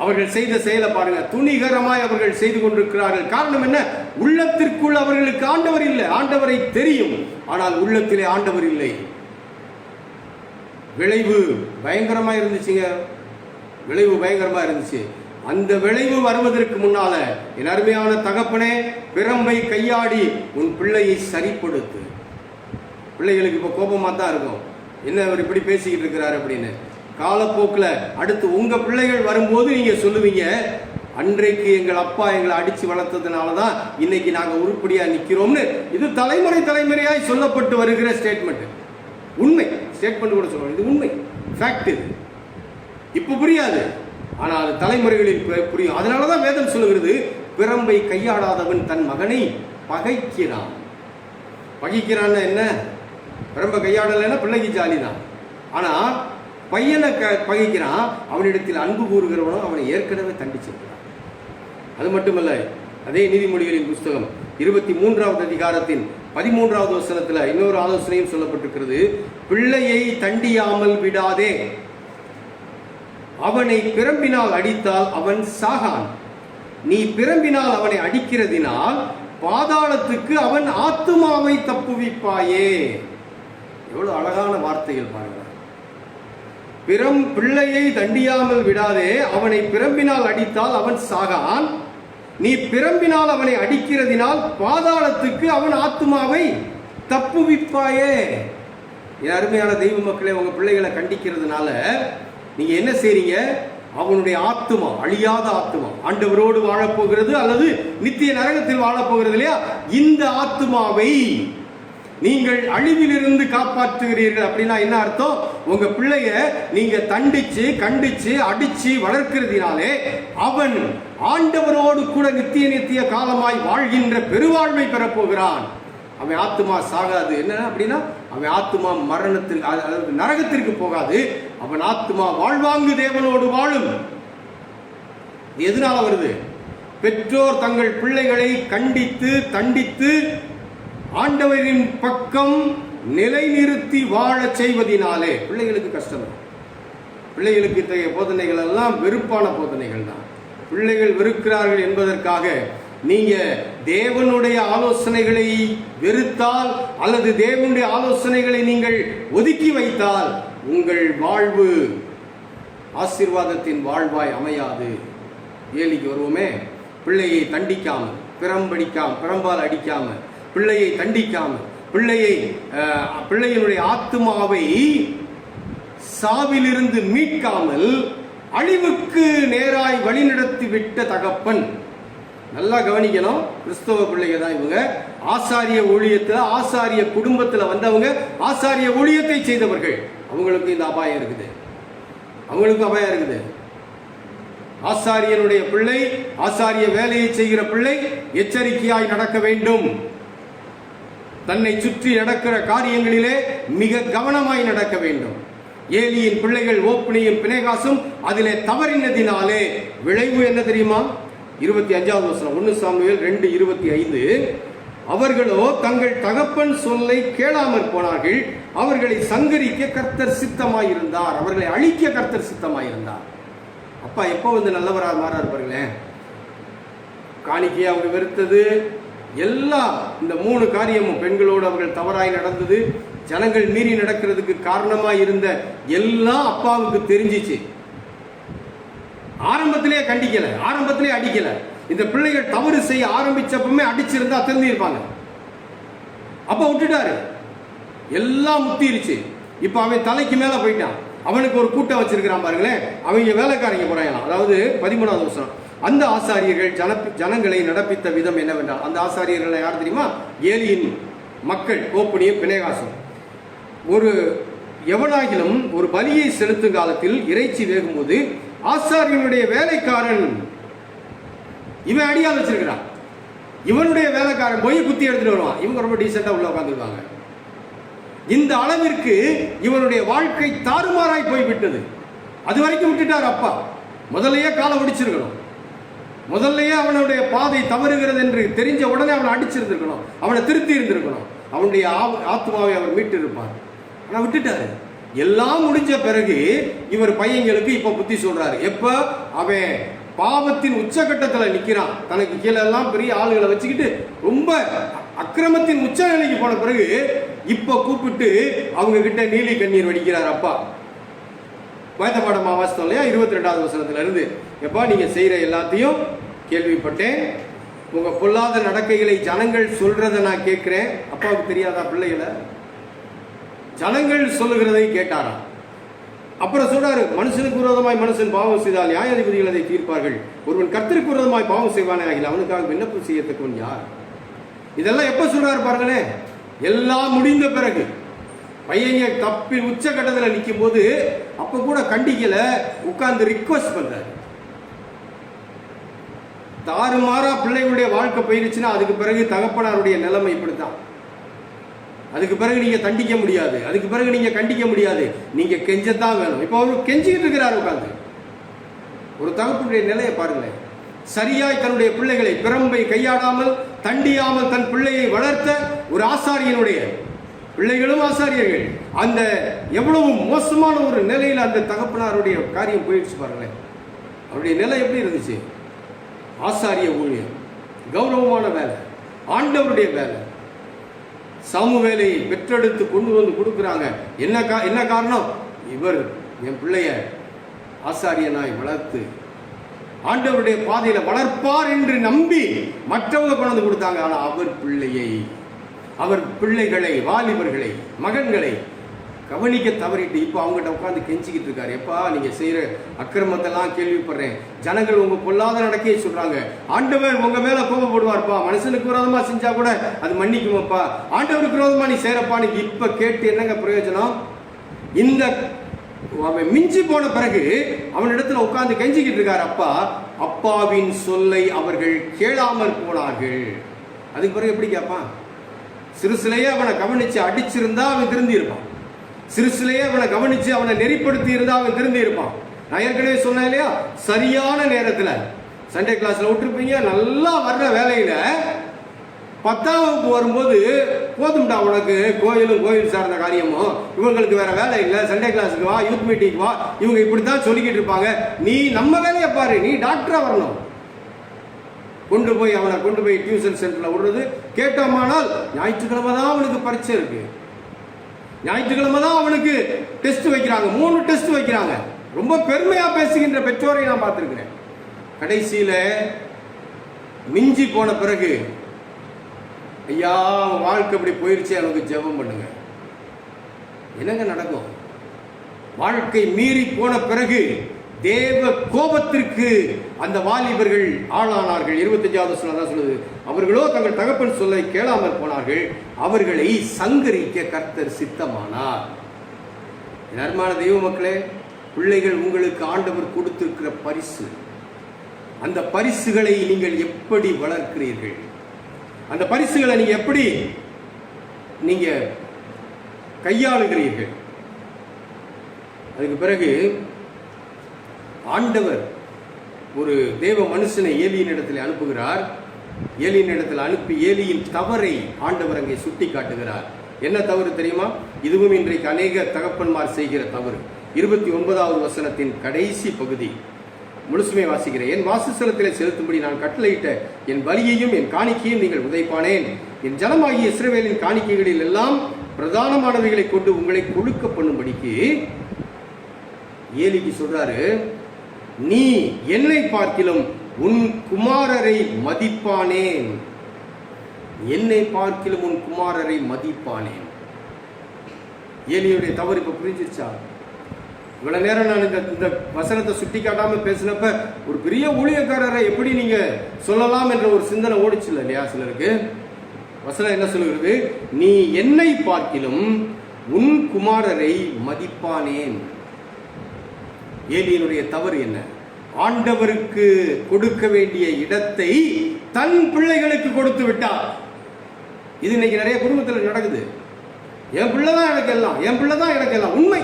அவர்கள் செய்த செயலை பாருங்க, துணிகரமாய் அவர்கள் செய்து கொண்டிருக்கிறார்கள். காரணம் என்ன? உள்ளத்திற்குள் அவர்களுக்கு ஆண்டவர் இல்லை. ஆண்டவரை தெரியும், ஆனால் உள்ளத்திலே ஆண்டவர் இல்லை. விளைவு பயங்கரமா இருந்துச்சுங்க. விளைவு பயங்கரமா இருந்துச்சு. அந்த விளைவு வருவதற்கு முன்னால என் அருமையான தகப்பனே, பிரம்பை கையாடி உன் பிள்ளையை சரிப்படுத்து. பிள்ளைகளுக்கு இப்ப கோபமா தான் இருக்கும், என்ன அவர் இப்படி பேசிக்கிட்டு இருக்கிறார் அப்படின்னு. காலப்போக்கில் அடுத்து உங்க பிள்ளைகள் வரும்போது நீங்க சொல்லுவீங்க, அன்றைக்கு எங்கள் அப்பா எங்களை அடிச்சு வளர்த்ததுனால தான் இன்னைக்கு நாங்க உருப்படியா நிக்கிறோம்னு. இது தலைமுறையாய் சொல்லப்பட்டு வருகிற ஸ்டேட்மெண்ட். உண்மை ஸ்டேட்மெண்ட் கூட சொல்றோம், இது உண்மை, ஃபேக்ட். இது இப்ப புரியாது, ஆனால் அது தலைமுறைகளில் புரியும். அதனாலதான் வேதம் சொல்லுகிறது, பிரம்பை கையாடாதவன் தன் மகனை பகைக்கிறான். பகைக்கிறான்னு என்ன? பிரம்பை கையாடலைன்னா பிள்ளைக்கு ஜாலி தான். ஆனா பையனை பகைக்கிறான், அவனிடத்தில் அன்பு கூறுகிறவனும் அவனை ஏற்கனவே தண்டிச்சிருக்கிறான். அது மட்டுமல்ல, அதே நீதிமொழிகளின் புஸ்தகம் 23வது அதிகாரத்தின் 13வது வசனத்துல இன்னொரு ஆலோசனையும் சொல்லப்பட்டிருக்கிறது. பிள்ளையை தண்டியாமல் விடாதே, அவனை பிரம்பினால் அடித்தால் அவன் சாகான். நீ பிரம்பினால் அவனை அடிக்கிறதினால் பாதாளத்துக்கு அவன் ஆத்துமாவை தப்புவிப்பாயே. எவ்வளவு அழகான வார்த்தைகள் பாருங்க. பிள்ளையை தண்டியாமல் விடாதே, அவனை பிரம்பினால் அடித்தால் அவன் சாகான். நீ பிரம்பினால் அவனை அடிக்கிறதினால் பாதாளத்துக்கு அவன் ஆத்துமாவை தப்புவிப்பாயே. என் அருமையான தெய்வ மக்களே, உங்க பிள்ளைகளை கண்டிக்கிறதுனால நீங்க என்ன செய்றீங்க? அவனுடைய ஆத்துமா, அழியாத ஆத்துமா, ஆண்டவரோடு வாழப்போகிறது அல்லது நித்திய நரகத்தில் வாழப்போகிறது இல்லையா, இந்த ஆத்துமாவை நீங்கள் அழிவிலிருந்து காப்பாற்றுகிறீர்கள். அப்படின்னா என்ன அர்த்தம்? உங்க பிள்ளைய நீங்க தண்டிச்சு கண்டிச்சு அடிச்சு வளர்க்கிறதுனாலே அவன் ஆண்டவரோடு கூட நித்திய காலமாய் வாழ்கின்ற பெருவாழ்வை பெறப்போகிறான். அவன் ஆத்துமா சாகாது. என்ன அப்படின்னா, அவன் ஆத்துமா மரணத்திற்கு, அதாவது நரகத்திற்கு போகாது. அவன் ஆத்துமா வாழ்வாங்கு தேவனோடு வாழும். எதனால வருது? பெற்றோர் தங்கள் பிள்ளைகளை கண்டித்து தண்டித்து ஆண்டவரின் பக்கம் நிலைநிறுத்தி வாழ செய்வதினாலே பிள்ளைகளுக்கு கஷ்டம். பிள்ளைகளுக்கு இத்தகைய போதனைகள் எல்லாம் வெறுப்பான போதனைகள் தான். பிள்ளைகள் வெறுக்கிறார்கள் என்பதற்காக நீங்க தேவனுடைய ஆலோசனைகளை வெறுத்தால் அல்லது தேவனுடைய ஆலோசனைகளை நீங்கள் ஒதுக்கி வைத்தால் உங்கள் வாழ்வு ஆசீர்வாதத்தின் வாழ்வாய் அமையாது. ஏலிக்கு வருவோமே, பிள்ளையை தண்டிக்காம, பிரம்பால் அடிக்காம, பிள்ளையை தண்டிக்காம, பிள்ளையினுடைய ஆத்துமாவை சாவிலிருந்து மீட்காமல் அழிவுக்கு நேராய் வழிநடத்தி விட்ட தகப்பன். நல்லா கவனிக்கணும், கிறிஸ்தவ பிள்ளைங்க தான் இவங்க. ஆசாரிய ஊழியத்தில், ஆசாரிய குடும்பத்தில் வந்தவங்க, ஆசாரிய ஊழியத்தை செய்தவர்கள். அவங்களுக்கு இந்த அபாயம் இருக்குது, அவங்களுக்கு அபாயம் இருக்குது. ஆசாரியனுடைய பிள்ளை, ஆசாரிய வேலையை செய்கிற பிள்ளை எச்சரிக்கையாய் நடக்க வேண்டும். தன்னை சுற்றி நடக்கிற காரியங்களிலே மிக கவனமாய் நடக்க வேண்டும். ஏலியின் பிள்ளைகள் ஓப்னியும் பினேகாசும் அதிலே தவறினதினாலே விளைவு என்ன தெரியுமா? 25வது வசனம், 1 சாமுவேல் 2:25. அவர்களோ தங்கள் தகப்பன் சொல்லை கேளாமற் போனார்கள், அவர்களை சங்கரிக்க கர்த்தர் சித்தமாயிருந்தார், அவர்களை அழிக்க கர்த்தர் சித்தமாயிருந்தார். அப்பா எப்போ வந்து நல்லவராக மாறா இருப்பார்களேன்? காணிக்கையை அவங்க வெறுத்தது எல்லாம், இந்த 3 காரியமும், பெண்களோடு அவர்கள் தவறாய் நடந்தது, ஜனங்கள் மீறி நடக்கிறதுக்கு காரணமாய் இருந்த எல்லாம் அப்பாவுக்கு தெரிஞ்சிச்சு. ஆரம்பத்திலே கண்டிக்கல, ஆரம்பத்திலே அடிக்கல. இந்த பிள்ளைகள் தவறு செய்ய ஆரம்பிச்சப்பமே அடிச்சிருந்தா திருந்தி இருப்பாங்க. அப்ப விட்டுட்டாரு, எல்லாம் முத்திருச்சு. இப்ப அவன் தலைக்கு மேல போயிட்டான். அவனுக்கு ஒரு கூட்டம் வச்சிருக்கிறான் பாருங்களேன், அவங்க வேலைக்காரங்க போறாங்களாம். அதாவது 13வது வசனம், அந்த ஆசாரியர்கள் ஜனங்களை நடப்பித்த விதம் என்னவென்றால், அந்த ஆசாரியர்கள் யார் தெரியுமா? ஏலியின் மக்கள் ஓப்னியும் பினேகாசும். ஒரு எவனாகிலும் ஒரு பலியை செலுத்தும் காலத்தில் இறைச்சி வேகும்போது ஆசாரியனுடைய வேலைக்காரன், இவன் அடியால் வச்சிருக்கிறான், இவனுடைய வேலைக்காரன் போய் குத்தி எடுத்துட்டு வருவான். இவங்க ரொம்ப டீசெண்டா உள்ள உட்காந்துருவாங்க. இந்த அளவிற்கு இவனுடைய வாழ்க்கை தாறுமாறாய் போய்விட்டது. அது வரைக்கும் விட்டுட்டார் அப்பா. முதல்லையே காலை ஒடிச்சிருக்கணும், முதல்லையே அவனுடைய பாதை தவறுகிறது என்று தெரிஞ்ச உடனே அவனை அடிச்சிருந்திருக்கணும், அவனை திருத்தி இருந்திருக்கணும், அவனுடைய ஆத்மாவை அவர் மீட்டு இருப்பார். ஆனா விட்டுட்டாரு. எல்லாம் முடிஞ்ச பிறகு இவர் பையங்களுக்கு இப்ப புத்தி சொல்றாரு. எப்ப அவன் பாவத்தின் உச்சகட்டத்தில் நிக்கிறான், தனக்கு கீழே எல்லாம் பெரிய ஆளுகளை வச்சுக்கிட்டு ரொம்ப அக்கிரமத்தின் உச்ச நிலைக்கு போன பிறகு இப்ப கூப்பிட்டு அவங்க கிட்ட நீலி கண்ணீர் வடிக்கிறார் அப்பா. வேத பாடம் வாசித்தோம் இல்லையா, 22வது வசனத்துல இருந்து, எப்பா நீங்க செய்யற எல்லாத்தையும் கேள்விப்பட்டேன், உங்க பொல்லாத நடக்கைகளை ஜனங்கள் சொல்றதை நான் கேட்கிறேன். அப்பாவுக்கு தெரியாதா பிள்ளைகளை? ஜனங்கள் சொல்லுகிறதை கேட்டாராம். அப்புறம் சொல்றாரு, மனுஷனுக்கு விரோதமாய் மனுஷன் பாவம் செய்தால் நியாயாதிபதிகள் அதை தீர்ப்பார்கள், ஒருவன் கர்த்தருக்கு விரோதமாய் பாவம் செய்வானே ஆகில அவனுக்காக விண்ணப்பம் செய்யத்தக்கவன் யார்? இதெல்லாம் எப்ப சொல்றாரு பாருங்களேன், எல்லாம் முடிந்த பிறகு. பையங்க தப்பி உச்சகட்டத்தில் நிற்கும் போது அப்ப கூட கண்டிக்கல, உட்கார்ந்து ரிக்வெஸ்ட் பண்றாரு. தாறுமாறா பிள்ளைகளுடைய வாழ்க்கை போயிருச்சுன்னா அதுக்கு பிறகு தகப்பனாருடைய நிலைமை இப்படித்தான். அதுக்கு பிறகு நீங்க தண்டிக்க முடியாது, அதுக்கு பிறகு நீங்க கண்டிக்க முடியாது, நீங்க கெஞ்சத்தான் வேணும். இப்ப அவரு கெஞ்சிக்கிட்டு இருக்கிறாரு உட்கார்ந்து. ஒரு தகப்பனுடைய நிலையை பாருங்களேன். சரியாய் தன்னுடைய பிள்ளைகளை பிரம்பை கையாடாமல் தண்டியாமல் தன் பிள்ளையை வளர்த்த ஒரு ஆசாரியனுடைய பிள்ளைகளும் ஆசாரியர்கள், அந்த எவ்வளவு மோசமான ஒரு நிலையில் அந்த தகப்பனாருடைய காரியம் போயிடுச்சு பாருங்களேன். அவருடைய நிலை எப்படி இருந்துச்சு? ஆசாரிய ஊழியம், கௌரவமான வேலை, ஆண்டவருடைய வேலை. சாமுவேலை பெற்றெடுத்து கொண்டு வந்து கொடுக்குறாங்க. என்ன காரணம்? இவர் என் பிள்ளைய ஆசாரியனாய் வளர்த்து ஆண்டவருடைய பாதையில வளர்ப்பார் என்று நம்பி மற்றவங்க கொண்டு கொடுத்தாங்க. ஆனால் அவர் பிள்ளைகளை, வாலிபர்களை, மகன்களை கவனிக்க தவறிட்டு இப்போ அவங்ககிட்ட உட்காந்து கெஞ்சிக்கிட்டு இருக்காரு. எப்பா நீங்க செய்யற அக்கிரமத்தெல்லாம் கேள்விப்படுறேன், ஜனங்கள் உங்க பொல்லாத நடக்கையை சொல்றாங்க, ஆண்டவர் உங்க மேல கோபப்படுவார்ப்பா, மனுஷனுக்கு விரோதமா செஞ்சா கூட அது மன்னிக்குமாப்பா, ஆண்டவருக்கு விரோதமா நீ செய்யறப்பான்னு இப்ப கேட்டு என்னங்க பிரயோஜனம்? இந்த அவன் மிஞ்சி போன பிறகு அவனிடத்துல உட்கார்ந்து கெஞ்சிக்கிட்டு இருக்காரு அப்பா. அப்பாவின் சொல்லை அவர்கள் கேளாமற் போனார்கள். அதுக்கு பிறகு எப்படி கேட்பான்? சிறுசிலேயே அவனை கவனிச்சு அடிச்சிருந்தா அவன் திருந்தி இருப்பான், சிறுசிலேயே அவனை கவனிச்சு அவனை நெறிப்படுத்தி இருந்தா அவன் திருந்தி இருப்பான். நான் ஏற்கனவே சொன்னேன் இல்லையா, சரியான நேரத்துல சண்டே கிளாஸ்ல விட்டுருப்பீங்க, நல்லா வர்ற வேலையில 10ஆம் வகுப்பு வரும்போது போதும்டா உனக்கு கோயில் சார்ந்த காரியமும், இவங்களுக்கு வேற வேலை இல்லை, சண்டே கிளாஸுக்கு வா, யூத் மீட்டிங் வா, இவங்க இப்படித்தான் சொல்லிக்கிட்டு இருப்பாங்க, நீ நம்ம வேலையை பாரு, நீ டாக்டரா வரணும், கொண்டு போய் டியூஷன் சென்டர்ல விடுறது. கேட்டோமானால் ஞாயிற்றுக்கிழமை தான் அவனுக்கு பரீட்சை இருக்கு, ஞாயிற்றுக்கிழமை தான் அவனுக்கு டெஸ்ட் வைக்கிறாங்க, 3 டெஸ்ட் வைக்கிறாங்க. ரொம்ப பெருமையா பேசுகின்ற பெற்றோரை நான் பார்த்திருக்கிறேன். கடைசியில மிஞ்சி போன பிறகு, ஐயா வாழ்க்கை இப்படி போயிருச்சு, எனக்கு ஜெபம் பண்ணுங்க. என்னங்க நடக்கும்? வாழ்க்கை மீறி போன பிறகு தேவ கோபத்திற்கு அந்த வாலிபர்கள் ஆளானார்கள். 25வது வசனம் தான் சொல்லுது, அவர்களோ தங்கள் தகப்பன் சொல்லை கேளாமல் போனார்கள், அவர்களை சங்கரிக்க கர்த்தர் சித்தமானார். அருமையான தெய்வ மக்களே, பிள்ளைகள் உங்களுக்கு ஆண்டவர் கொடுத்திருக்கிற பரிசு. அந்த பரிசுகளை நீங்கள் எப்படி வளர்க்கிறீர்கள்? அந்த பரிசுகளை நீங்க எப்படி கையாளுகிறீர்கள்? அதுக்கு பிறகு ஆண்டவர் ஒரு தேவ மனுஷனை ஏலியின் இடத்தில் அனுப்புகிறார். ஏலியின் இடத்தில் அனுப்பி ஏலியின் தவறை ஆண்டவர் அங்கே சுட்டி காட்டுகிறார். என்ன தவறு தெரியுமா? இதுவும் இன்றைக்கு அநேக தகப்பன்மார் செய்கிற தவறு. 29வது வசனத்தின் கடைசி பகுதி முழுசுமே வாசிக்கிறேன். என் வாசஸ்தலத்திலே செலுத்தும்படி நான் கட்டளையிட்ட என் பலியையும் என் காணிக்கையும் நீங்கள் உதைப்பானேன். என் ஜனமாகிய இஸ்ரவேலின் காணிக்கைகளில் எல்லாம் பிரதானமானவைகளை கொண்டு உங்களை கொழுக்க பண்ணும்படிக்கு ஏலிக்கு சொல்றாரு, நீ என்னை பார்க்கிலும் உன் குமாரரை மதிப்பானேன். என்னை பார்க்கிலும் உன் குமாரரை மதிப்பானேன். ஏலியுடைய தவறு இப்ப புரிஞ்சிருச்சா? இவ்வளவு நேரம் நான் இந்த வசனத்தை சுட்டி காட்டாம பேசினப்ப ஒரு பெரிய ஊழியக்காரரை எப்படி நீங்க சொல்லலாம் என்ற ஒரு சிந்தனை ஓடிச்சு இல்லையா சிலருக்கு? வசனம் என்ன சொல்லுகிறது? நீ என்னை பார்க்கிலும் உன் குமாரரை மதிப்பானேன். ஏலியினுடைய தவறு என்ன? ஆண்டவருக்கு கொடுக்க வேண்டிய இடத்தை தன் பிள்ளைகளுக்கு கொடுத்து விட்டார். இது இன்னைக்கு நிறைய குடும்பத்தில் நடக்குது. என் பிள்ளை தான் எனக்கு எல்லாம், என் பிள்ளை தான் எனக்கு எல்லாம், உண்மை.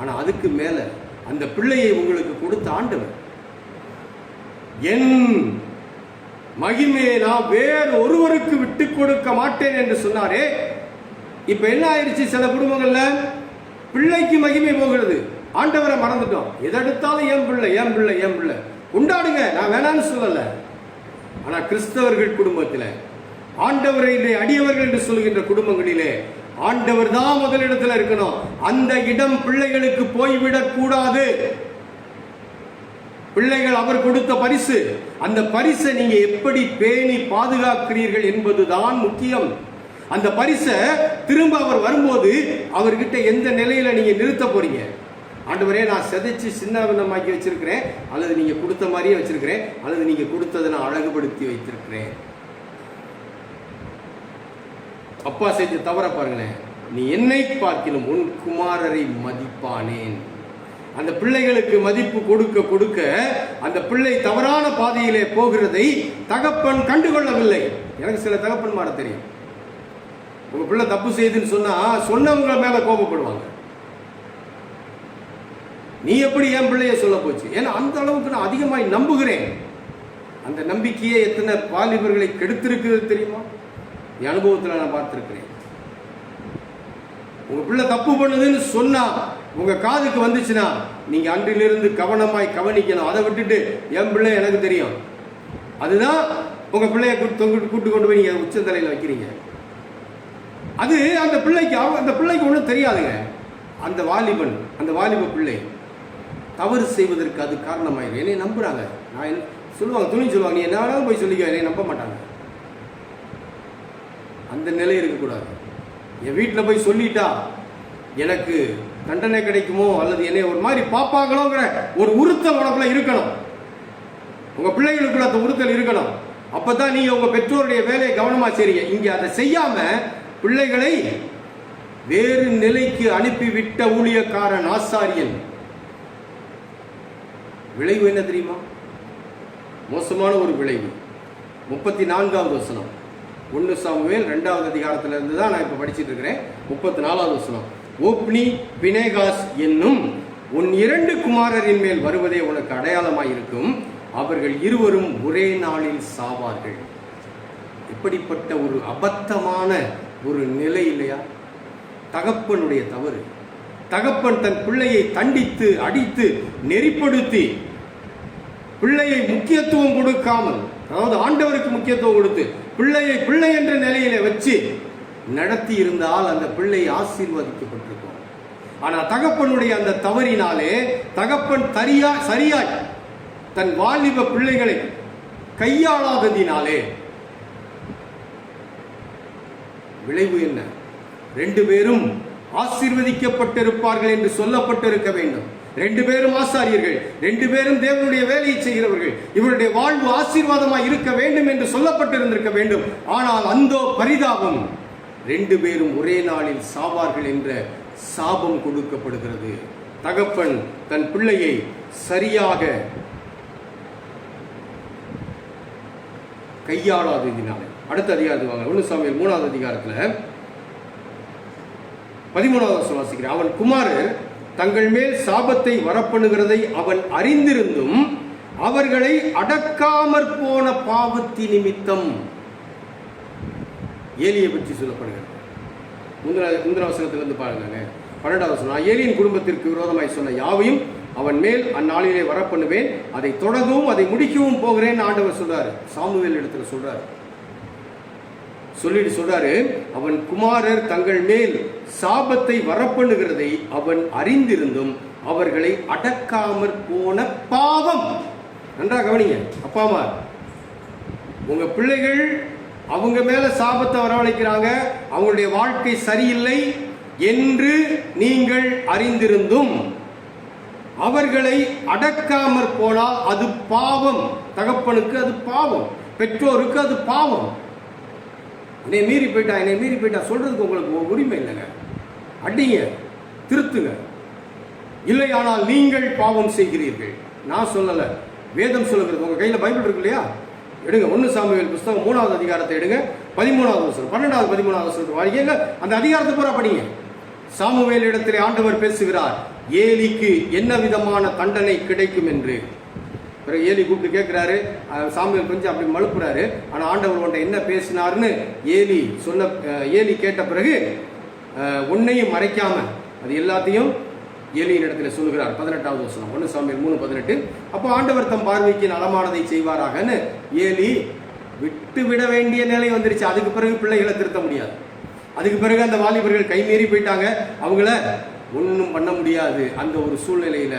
ஆனா அதுக்கு மேல அந்த பிள்ளையை உங்களுக்கு கொடுத்த ஆண்டவர், என் மகிமையை நான் வேறு ஒருவருக்கு விட்டு கொடுக்க மாட்டேன் என்று சொன்னாரே. இப்ப என்ன ஆயிடுச்சு? சில குடும்பங்கள்ல பிள்ளைக்கு மகிமை போகிறது, ஆண்டவரை மறந்துட்டோம். எதெடுத்தாலும் என் பிள்ளை என் பிள்ளை என் பிள்ளை கொண்டாடுங்க, நான் வேணான்னு சொல்லல. ஆனா கிறிஸ்தவர்கள் குடும்பத்தில் ஆண்டவரை அடியவர்கள் என்று சொல்லுகின்ற குடும்பங்களிலே ஆண்டவர் தான் முதலிடத்தில் இருக்கணும். அந்த இடம் பிள்ளைகளுக்கு போய்விடக் கூடாது. பிள்ளைகள் அவர் கொடுத்த பரிசு, அந்த பரிசை நீங்க எப்படி பேணி பாதுகாக்கிறீர்கள் என்பதுதான் முக்கியம். அந்த பரிசை திரும்ப அவர் வரும்போது அவர்கிட்ட எந்த நிலையில நீங்க நிறுத்த போறீங்க? ஆண்டவரே, நான் செதைச்சு சின்ன விதமாக்கி வச்சிருக்கிறேன், அல்லது நீங்க கொடுத்த மாதிரியே வச்சிருக்கிறேன், அல்லது நீங்க கொடுத்ததை நான் அழகுபடுத்தி வைத்திருக்கிறேன். அப்பா செஞ்ச தவற பாருங்களேன். நீ என்னை பார்க்கிலும் உன் குமாரரை மதிப்பானேன். அந்த பிள்ளைகளுக்கு மதிப்பு கொடுக்க கொடுக்க அந்த பிள்ளை தவறான பாதையிலே போகிறதை தகப்பன் கண்டுகொள்ளவில்லை. எனக்கு சில தகப்பன்மார தெரியும், உங்க பிள்ளை தப்பு செய்துன்னு சொன்னா சொன்னவங்க மேல கோபப்படுவாங்க. நீ எப்படி என் பிள்ளைய சொல்ல போச்சு? ஏன்னா அந்த அளவுக்கு நான் அதிகமாய் நம்புகிறேன். அந்த நம்பிக்கையே எத்தனை வாலிபர்களை கெடுத்திருக்கிறது தெரியுமா? என் அனுபவத்தில் நான் பார்த்திருக்கிறேன். உங்க பிள்ளை தப்பு பண்ணுதுன்னு சொன்னா உங்க காதுக்கு வந்துச்சுன்னா நீங்க அன்றிலிருந்து கவனமாய் கவனிக்கணும். அதை விட்டுட்டு என் பிள்ளை எனக்கு தெரியும், அதுதான் உங்க பிள்ளைய கூட்டு கொண்டு போய் நீங்க உச்சந்தலையில வைக்கிறீங்க. அது அந்த பிள்ளைக்கு ஒன்றும் தெரியாதுங்க. அந்த வாலிப பிள்ளை தவறு செய்வதற்கு அது காரணமாயிரும். என்னை நம்புறாங்க, நான் சொல்லுவாங்க, சொல்லுவாங்க, நீ என்ன வேணாலும் போய் சொல்லிக்க, என்னை நம்ப மாட்டாங்க. அந்த நிலை இருக்கக்கூடாது. என் வீட்டில் போய் சொல்லிட்டா எனக்கு தண்டனை கிடைக்குமோ அல்லது என்னை ஒரு மாதிரி பாப்பாங்களோங்கிற ஒரு உறுத்தல் உனக்குள்ள இருக்கணும். உங்க பிள்ளைகளுக்குள்ள அந்த உறுத்தல் இருக்கணும். அப்பதான் நீங்க உங்க பெற்றோருடைய வேலையை கவனமா செய்றீங்க. இங்க அதை செய்யாம பிள்ளைகளை வேறு நிலைக்கு அனுப்பிவிட்ட ஊழியக்காரன் ஆசாரியன் விளைவு என்ன தெரியுமா? மோசமான ஒரு விளைவு. 34வது வசனம், 1 சாமுவேல் 2வது அதிகாரத்திலிருந்து தான் நான் இப்ப படிச்சுட்டு இருக்கிறேன். 34வது வசனம், ஓப்னி பினேகாஸ் என்னும் உன் 2 குமாரரின் மேல் வருவதே உனக்கு அடையாளமாயிருக்கும், அவர்கள் இருவரும் ஒரே நாளில் சாவார்கள். இப்படிப்பட்ட ஒரு அபத்தமான ஒரு நிலை இல்லையா? தகப்பனுடைய தவறு. தகப்பன் தன் பிள்ளையை தண்டித்து அடித்து நெறிப்படுத்தி பிள்ளையை முக்கியத்துவம் கொடுக்காமல், அதாவது ஆண்டவருக்கு முக்கியத்துவம் கொடுத்து பிள்ளையை பிள்ளை என்ற நிலையில வச்சு நடத்தி இருந்தால் அந்த பிள்ளை ஆசீர்வதிக்கப்பட்டிருக்கும். ஆனா தகப்பனுடைய அந்த தவறினாலே, தகப்பன் சரியாய் தன் வாலிப பிள்ளைகளை கையாளாததினாலே விளைவு என்ன? 2 பேரும் ஆசீர்வதிக்கப்பட்டிருப்பார்கள் என்று சொல்லப்பட்டிருக்க வேண்டும். 2 பேரும் ஆசாரியர்கள், 2 பேரும் தேவனுடைய வேலையை செய்கிறவர்கள், இவருடைய வாழ்வு ஆசீர்வாதமாய் இருக்க வேண்டும் என்று சொல்லப்பட்டிருந்திருக்க வேண்டும். ஆனால் அந்தோ பரிதாபம், 2 பேரும் ஒரே நாளில் சாவார்கள் என்ற சாபம் கொடுக்கப்படுகிறது. தகப்பன் தன் பிள்ளையை சரியாக கையாளாததினாலே. அடுத்த அதிகாரத்துக்கு வாங்க. 1 சாமுவேல் 3வது அதிகாரத்துல 13வது வசனம் வாசிக்கிறேன். அவன் குமாரர் தங்கள் மேல் சாபத்தை வரப்பண்ணுகிறதை அவன் அறிந்திருந்தும் அவர்களை அடக்காமற் போன பாவத்தி நிமித்தம். ஏலியை பற்றி சொல்லப்படுகிறது. முந்தின வசனத்திலிருந்து பாருங்க. 12வது வசனம். ஏலியின் குடும்பத்திற்கு விரோதமாய் சொன்ன யாவையும் அவன் மேல் அந்நாளிலே வரப்பண்ணுவேன், அதை தொடங்கவும் அதை முடிக்கவும் போகிறேன் ஆண்டவர் சொல்றாரு. சாமுவேல் இடத்துல சொல்றாரு. சொல்லிட்டு சொல்றாரு, அவன் குமாரர் தங்கள் மேல் சாபத்தை வரப்பண்ணுகிறதை அவன் அறிந்திருந்தும் அவர்களை அடக்காமற் போன பாவம். நன்றாக கவனிங்க அப்பா அம்மா, உங்க பிள்ளைகள் அவங்க மேல சாபத்தை வரவழைக்கிறாங்க, அவங்களுடைய வாழ்க்கை சரியில்லை என்று நீங்கள் அறிந்திருந்தும் அவர்களை அடக்காமற் போனால் அது பாவம். தகப்பனுக்கு அது பாவம், பெற்றோருக்கு அது பாவம். என்னை மீறி போயிட்டா சொல்றதுக்கு உங்களுக்கு உரிமை இல்லைங்க. அடிங்க, திருத்துங்க. இல்லை ஆனால் நீங்கள் பாவம் செய்கிறீர்கள். நான் சொல்லல, வேதம் சொல்லுகிறது. உங்க கையில பைபிள் இருக்கு இல்லையா? எடுங்க. 1 சாமுவேல் புத்தகம் 3வது அதிகாரத்தை எடுங்க. 13வது வசனம், 12வது 13வது வசனத்தை வாங்கிங்க. அந்த அதிகாரத்தை பூரா படிங்க. சாமுவேல் இடத்திலே ஆண்டவர் பேசுகிறார், ஏலிக்கு என்ன விதமான தண்டனை கிடைக்கும் என்று. பிறகு ஏலி கூப்பிட்டு கேட்கிறாரு. சாமுவேல் கொஞ்சம் அப்படி மழுப்புறாரு. ஆனா ஆண்டவர் உன்ட்ட என்ன பேசினார்னு ஏலி கேட்ட பிறகு உன்னையும் மறைக்காம அது எல்லாத்தையும் ஏலியின் இடத்துல சொல்லுகிறார். 18வது வசனம், 1 சாமுவேல் 3:18. அப்போ ஆண்டவர் தம் பார்வைக்கு நலமானதை செய்வாராகன்னு ஏலி விட வேண்டிய நிலை வந்துருச்சு. அதுக்கு பிறகு பிள்ளைகளை திருத்த முடியாது. அதுக்கு பிறகு அந்த வாலிபர்கள் கைமீறி போயிட்டாங்க. அவங்கள ஒன்றும் பண்ண முடியாது. அந்த ஒரு சூழ்நிலையில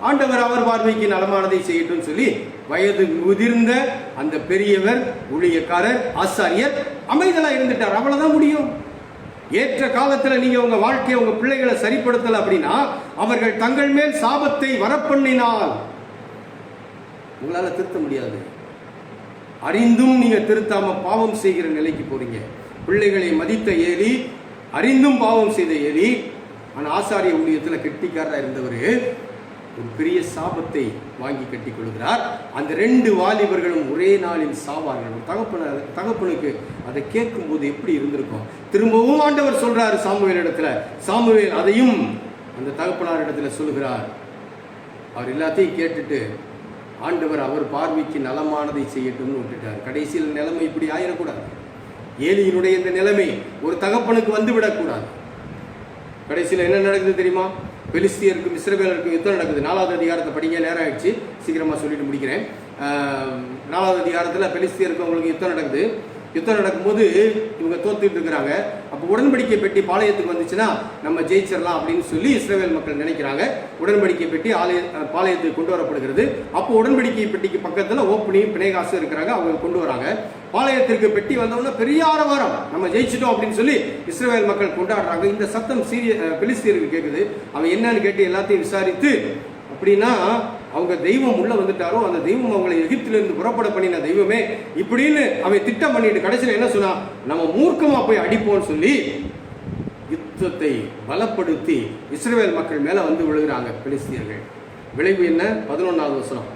ஆண்டவர் அவர் பார்வைக்கு நலமானதை செய்யட்டும் சொல்லி வயது முதிர்ந்த அந்த பெரியவர், ஊழியக்காரர், ஆசாரியர் அமைதலா இருந்துட்டார். அவ்வளவுதான் முடியும். ஏற்ற காலத்துல நீங்க உங்க வாழ்க்கையை, உங்க பிள்ளைகளை சரிப்படுத்தல அப்படின்னா அவர்கள் தங்கள் மேல் சாபத்தை வரப்பண்ணினால் உங்களால திருத்த முடியாது. அறிந்தும் நீங்க திருத்தாம பாவம் செய்கிற நிலைக்கு போறீங்க. பிள்ளைகளை மதித்த ஏலி, அறிந்தும் பாவம் செய்த ஏலி, ஆனால் ஆசாரிய ஊழியத்தில் கெட்டிக்காரராக இருந்தவர் ஒரு பெரிய சாபத்தை வாங்கி கட்டி கொள்கிறார். அந்த 2 வாலிபர்களும் ஒரே நாளில் சாவார்கள். தகப்பனுக்கு அதை கேட்கும் போது எப்படி இருந்திருக்கும்? திரும்பவும் ஆண்டவர் சொல்றாரு சாமுவேல் இடத்துல. சாமுவேல் அதையும் அந்த தகப்பனார் இடத்துல சொல்லுகிறார். அவர் எல்லாத்தையும் கேட்டுட்டு ஆண்டவர் அவர் பார்வைக்கு நலமானதை செய்யட்டும்னு விட்டுட்டார். கடைசியில் நிலைமை இப்படி ஆயிடக்கூடாது. ஏலியினுடைய இந்த நிலைமை ஒரு தகப்பனுக்கு வந்து விடக்கூடாது. கடைசியில் என்ன நடக்குது தெரியுமா? பெலிஸ்தியருக்கும் இஸ்ரவேலருக்கும் யுத்தம் நடக்குது. 4வது அதிகாரத்தை படிங்க, நேரம் ஆயிடுச்சு, சீக்கிரமா சொல்லிட்டு முடிக்கிறேன். 4வது அதிகாரத்தில் பெலிஸ்தியருக்கும் அவங்களுக்கு யுத்தம் நடக்குது. யுத்தம் நடக்கும்போது இவங்க தோத்துட்டு இருக்கிறாங்க. அப்போ உடன்படிக்கை பெட்டி பாளையத்துக்கு வந்துச்சுன்னா நம்ம ஜெயிச்சிடலாம் அப்படின்னு சொல்லி இஸ்ரவேல் மக்கள் நினைக்கிறாங்க. உடன்படிக்கை பெட்டி பாளையத்துக்கு கொண்டு வரப்படுகிறது. அப்போ உடன்படிக்கை பெட்டிக்கு பக்கத்தில் ஓப்பனியும் பிணைகாசும் இருக்கிறாங்க. அவங்க கொண்டு வராங்க. பாளையத்திற்கு பெட்டி வந்தோம்னா பெரிய ஆரவாரம், நம்ம ஜெயிச்சிட்டோம் அப்படின்னு சொல்லி இஸ்ரவேல் மக்கள் கொண்டாடுறாங்க. இந்த சத்தம் பெலிஸ்தியருக்கு கேட்குது. அவன் என்னன்னு கேட்டு எல்லாத்தையும் விசாரித்து, அப்படின்னா அவங்க தெய்வம் உள்ள வந்துட்டாரோ, அந்த தெய்வம் அவங்களை எகிப்திலிருந்து புறப்பட பண்ணின தெய்வமே இப்படின்னு அவன் திட்டம் பண்ணிட்டு கடைசியில் என்ன சொன்னா, நம்ம மூர்க்கமா போய் அடிப்போம்னு சொல்லி யுத்தத்தை பலப்படுத்தி இஸ்ரவேல் மக்கள் மேல வந்து விழுகிறாங்க பெலிஸ்தியர்கள். விளைவு என்ன? 11வது வசனம்.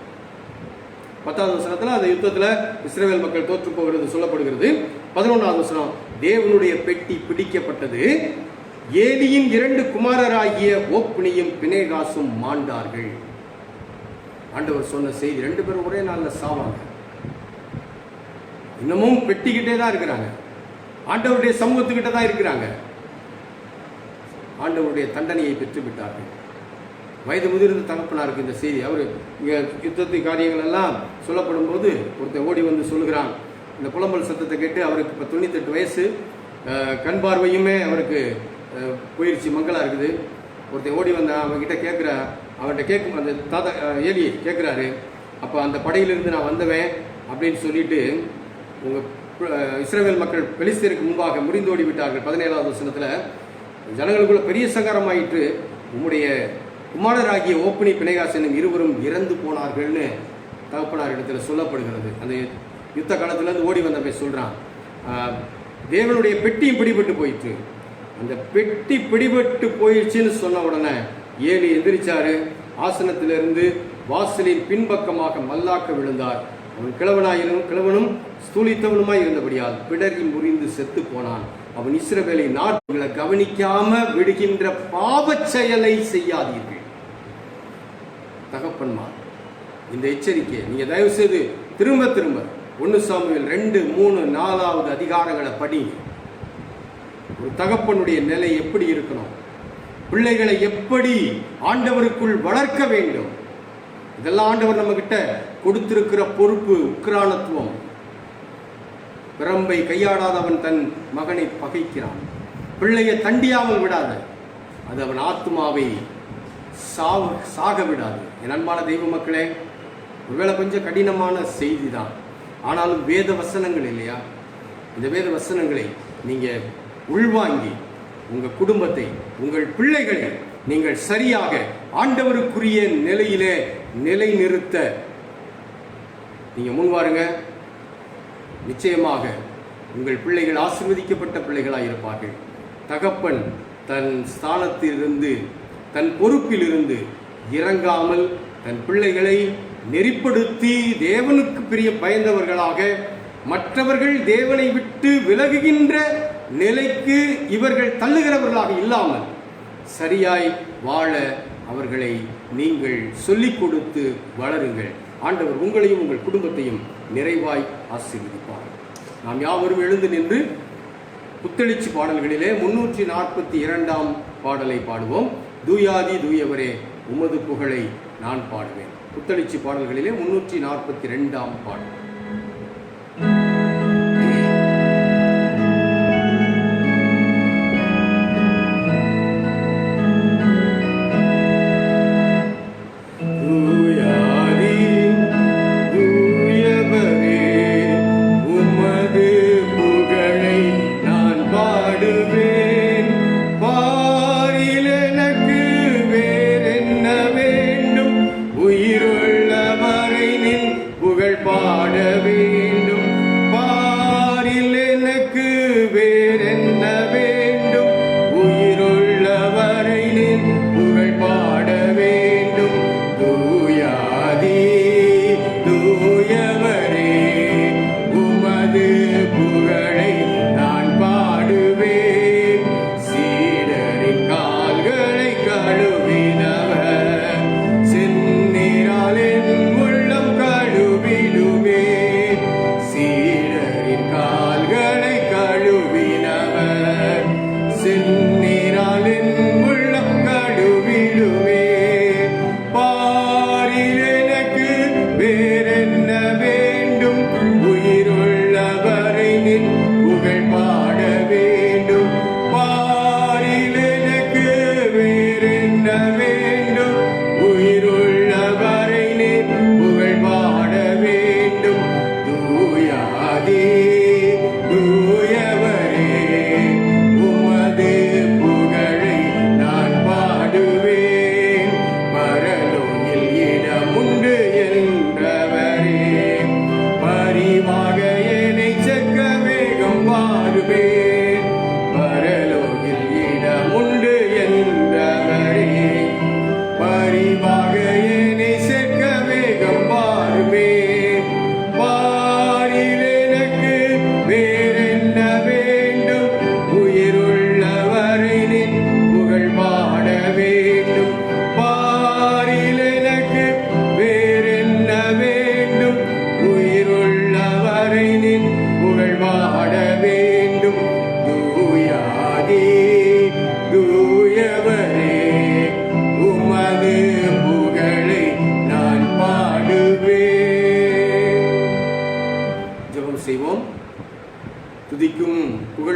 10வது வசனத்துல அந்த யுத்தத்துல இஸ்ரவேல் மக்கள் தோற்று போகிறது சொல்லப்படுகிறது. 11வது வசனம், தேவனுடைய பெட்டி பிடிக்கப்பட்டது, ஏலியின் 2 குமாரராகிய ஓப்னியும் பினேகாசும் மாண்டார்கள். ஆண்டவர் சொன்ன செய்தி, 2 பேரும் ஒரே நாள்ல சாவாங்க. இன்னமும் பெட்டிக்கிட்டே தான் இருக்கிறாங்க, ஆண்டவருடைய சமூகத்துக்கிட்ட தான் இருக்கிறாங்க. ஆண்டவருடைய தண்டனையை பெற்று விட்டார்கள். வயது முதிர்ந்த தகப்பனாருக்கு இந்த செய்தி. அவர் இங்கே யுத்தத்து காரியங்கள் எல்லாம் சொல்லப்படும் போது ஒருத்தன் ஓடி வந்து சொல்லுகிறான். இந்த புலம்பல் சத்தத்தை கேட்டு அவருக்கு இப்போ 98 வயசு, கண் பார்வையுமே அவருக்கு போயிடுச்சு, மங்களா இருக்குது. ஒருத்தன் ஓடி வந்தான், அவன்கிட்ட கேட்குறா, அவன்கிட்ட கேட்கும் அந்த தாத்தா ஏலி கேட்குறாரு, அப்போ அந்த படையிலிருந்து நான் வந்தவன் அப்படின்னு சொல்லிட்டு, உங்கள் இஸ்ரவேல் மக்கள் பெலிஸ்தருக்கு முன்பாக முறிந்தோடி விட்டார்கள். 17வது வசனத்தில் ஜனங்களுக்குள்ள பெரிய சங்காரமாயிற்று, உம்முடைய குமாரராகிய ஓப்பனி பிணைகாஸ் என்னும் இருவரும் இறந்து போனார்கள்னு தகப்பனார் இடத்துல சொல்லப்படுகிறது. அந்த யுத்த காலத்திலேருந்து ஓடி வந்தவன் சொல்கிறான், தேவனுடைய பெட்டியும் பிடிபட்டு போயிற்று. அந்த பெட்டி பிடிபட்டு போயிடுச்சுன்னு சொன்ன உடனே ஏலி எந்திரிச்சாரு, ஆசனத்திலிருந்து வாசலின் பின்பக்கமாக மல்லாக்க விழுந்தார். அவன் கிழவனும் ஸ்தூலித்தவனுமாய் இருந்தபடியால் பிடரி முறிந்து செத்து போனான். அவன் இஸ்ரவேலை நாட்டுகளை கவனிக்காம விடுகின்ற பாவச் செயலை செய்யாதீர்கள். தகப்பன்மார், இந்த எச்சரிக்கை நீங்க தயவு செய்து திரும்ப 1 சாமுவேல் 2, 3, 4வது அதிகாரங்களை படிங்க. ஒரு தகப்பனுடைய நிலை எப்படி இருக்கணும், பிள்ளைகளை எப்படி ஆண்டவருக்குள் வளர்க்க வேண்டும், இதெல்லாம் ஆண்டவர் நம்ம கிட்ட கொடுத்திருக்கிற பொறுப்பு. உக்கிரானத்துவம், பிரம்பை கையாடாதவன் தன் மகனை பகைக்கிறான். பிள்ளையை தண்டியாமல் விடாத, அது அவன் ஆத்மாவை சாக விடாது. என் அன்பான தெய்வ மக்களே, ஒருவேளை கொஞ்சம் கடினமான செய்தி தான், ஆனாலும் வேத வசனங்கள் இல்லையா, இந்த வேத வசனங்களை நீங்க உள்வாங்கி உங்கள் குடும்பத்தை, உங்கள் பிள்ளைகளை நீங்கள் சரியாக ஆண்டவருக்குரிய நிலையிலே நிலை நிறுத்த நீங்க முன்வாருங்க. நிச்சயமாக உங்கள் பிள்ளைகள் ஆசீர்வதிக்கப்பட்ட பிள்ளைகளாக இருப்பார்கள். தகப்பன் தன் ஸ்தானத்திலிருந்து, தன் பொறுப்பிலிருந்து இறங்காமல் தன் பிள்ளைகளை நெறிப்படுத்தி தேவனுக்கு பிரிய பயந்தவர்களாக, மற்றவர்கள் தேவனை விட்டு விலகுகின்ற நிலைக்கு இவர்கள் தள்ளுகிறவர்களாக இல்லாமல் சரியாய் வாழ அவர்களை நீங்கள் சொல்லிக் கொடுத்து வளருங்கள். ஆண்டவர் உங்களையும் உங்கள் குடும்பத்தையும் நிறைவாய் ஆசீர்வதிப்பார். நாம் யாவரும் எழுந்து நின்று புத்தெழுச்சி பாடல்களிலே 342ஆம் பாடலை பாடுவோம். தூயாதி தூயவரே உமது புகழை நான் பாடுவேன். புத்தெழுச்சி பாடல்களிலே 342ஆம் பாடல். பாட வேண்டும்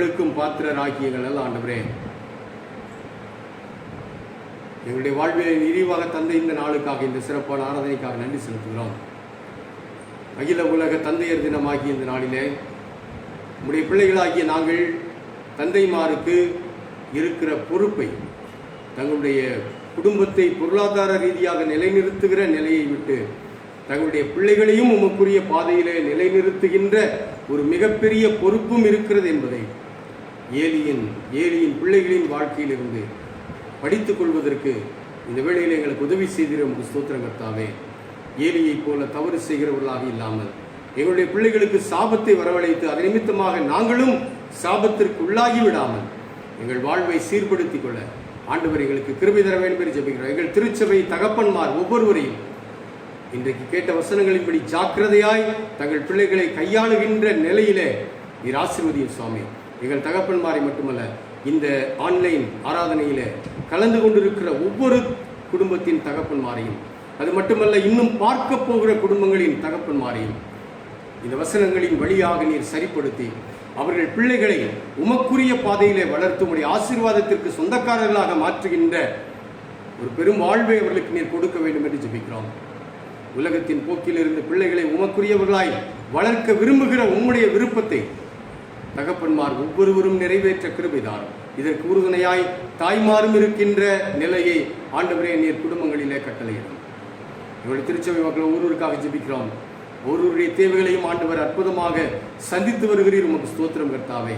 புகழுக்கும் பாத்திரராகிய எங்கள் நல்ல ஆண்டவரே, எங்களுடைய வாழ்விலை விரிவாக தந்த இந்த நாளுக்காக, இந்த சிறப்பான ஆராதனைக்காக நன்றி செலுத்துகிறோம். அகில உலக தந்தையர் தினமாகிய இந்த நாளிலே உடைய பிள்ளைகளாகிய நாங்கள் தந்தைமாருக்கு இருக்கிற பொறுப்பை, தங்களுடைய குடும்பத்தை பொருளாதார ரீதியாக நிலைநிறுத்துகிற நிலையை விட்டு தங்களுடைய பிள்ளைகளையும் உமக்குரிய பாதையிலே நிலைநிறுத்துகின்ற ஒரு மிகப்பெரிய பொறுப்பும் இருக்கிறது என்பதை ஏலியின் பிள்ளைகளின் வாழ்க்கையிலிருந்து படித்துக் கொள்வதற்கு இந்த வேளையில் எங்களுக்கு உதவி செய்கிற உங்கள் ஸ்தோத்திரம் கர்த்தாவே. ஏலியை போல தவறு செய்கிறவர்களாக இல்லாமல் எங்களுடைய பிள்ளைகளுக்கு சாபத்தை வரவழைத்து அது நிமித்தமாக நாங்களும் சாபத்திற்கு உள்ளாகி விடாமல் எங்கள் வாழ்வை சீர்படுத்திக் கொள்ள ஆண்டவர் எங்களுக்கு கிருபை தர வேண்டும் என்று ஜெபிக்கிறோம். எங்கள் திருச்சபை தகப்பன்மார் ஒவ்வொருவரையும் இன்றைக்கு கேட்ட வசனங்களின்படி ஜாக்கிரதையாய் தங்கள் பிள்ளைகளை கையாளுகின்ற நிலையிலே நீர் ஆசீர்வதியும் சுவாமி. எங்கள் தகப்பன்மாரை மட்டுமல்ல, இந்த ஆன்லைன் ஆராதனையிலே கலந்து கொண்டிருக்கிற ஒவ்வொரு குடும்பத்தின் தகப்பன்மாரையும், அது மட்டுமல்ல இன்னும் பார்க்க போகிற குடும்பங்களின் தகப்பன்மாரையும் இந்த வசனங்களின் வழியாக நீர் சரிப்படுத்தி அவர்கள் பிள்ளைகளை உமக்குரிய பாதையிலே வளர்த்து உடைய ஆசீர்வாதத்திற்கு சொந்தக்காரர்களாக மாற்றுகின்ற ஒரு பெரும் வாழ்வை அவர்களுக்கு நீர் கொடுக்க வேண்டும் என்று ஜெபிக்கிறோம். உலகத்தின் போக்கிலிருந்து பிள்ளைகளை உமக்குரியவர்களாய் வளர்க்க விரும்புகிற உம்முடைய விருப்பத்தை தகப்பன்மார் ஒவ்வொருவரும் நிறைவேற்ற கிருபைதான். இதற்கு உறுதுணையாய் தாய்மாரும் இருக்கின்ற நிலையை ஆண்டவரே நீர் குடும்பங்களிலே கட்டளையிடும். எங்களுடைய திருச்சபை மக்கள் ஒவ்வொருவருக்காக ஜெபிக்கிறோம். ஒவ்வொருவருடைய தேவைகளையும் ஆண்டவர் அற்புதமாக சந்தித்து வருகிறீர். உமக்கு ஸ்தோத்திரம் கர்த்தாவே.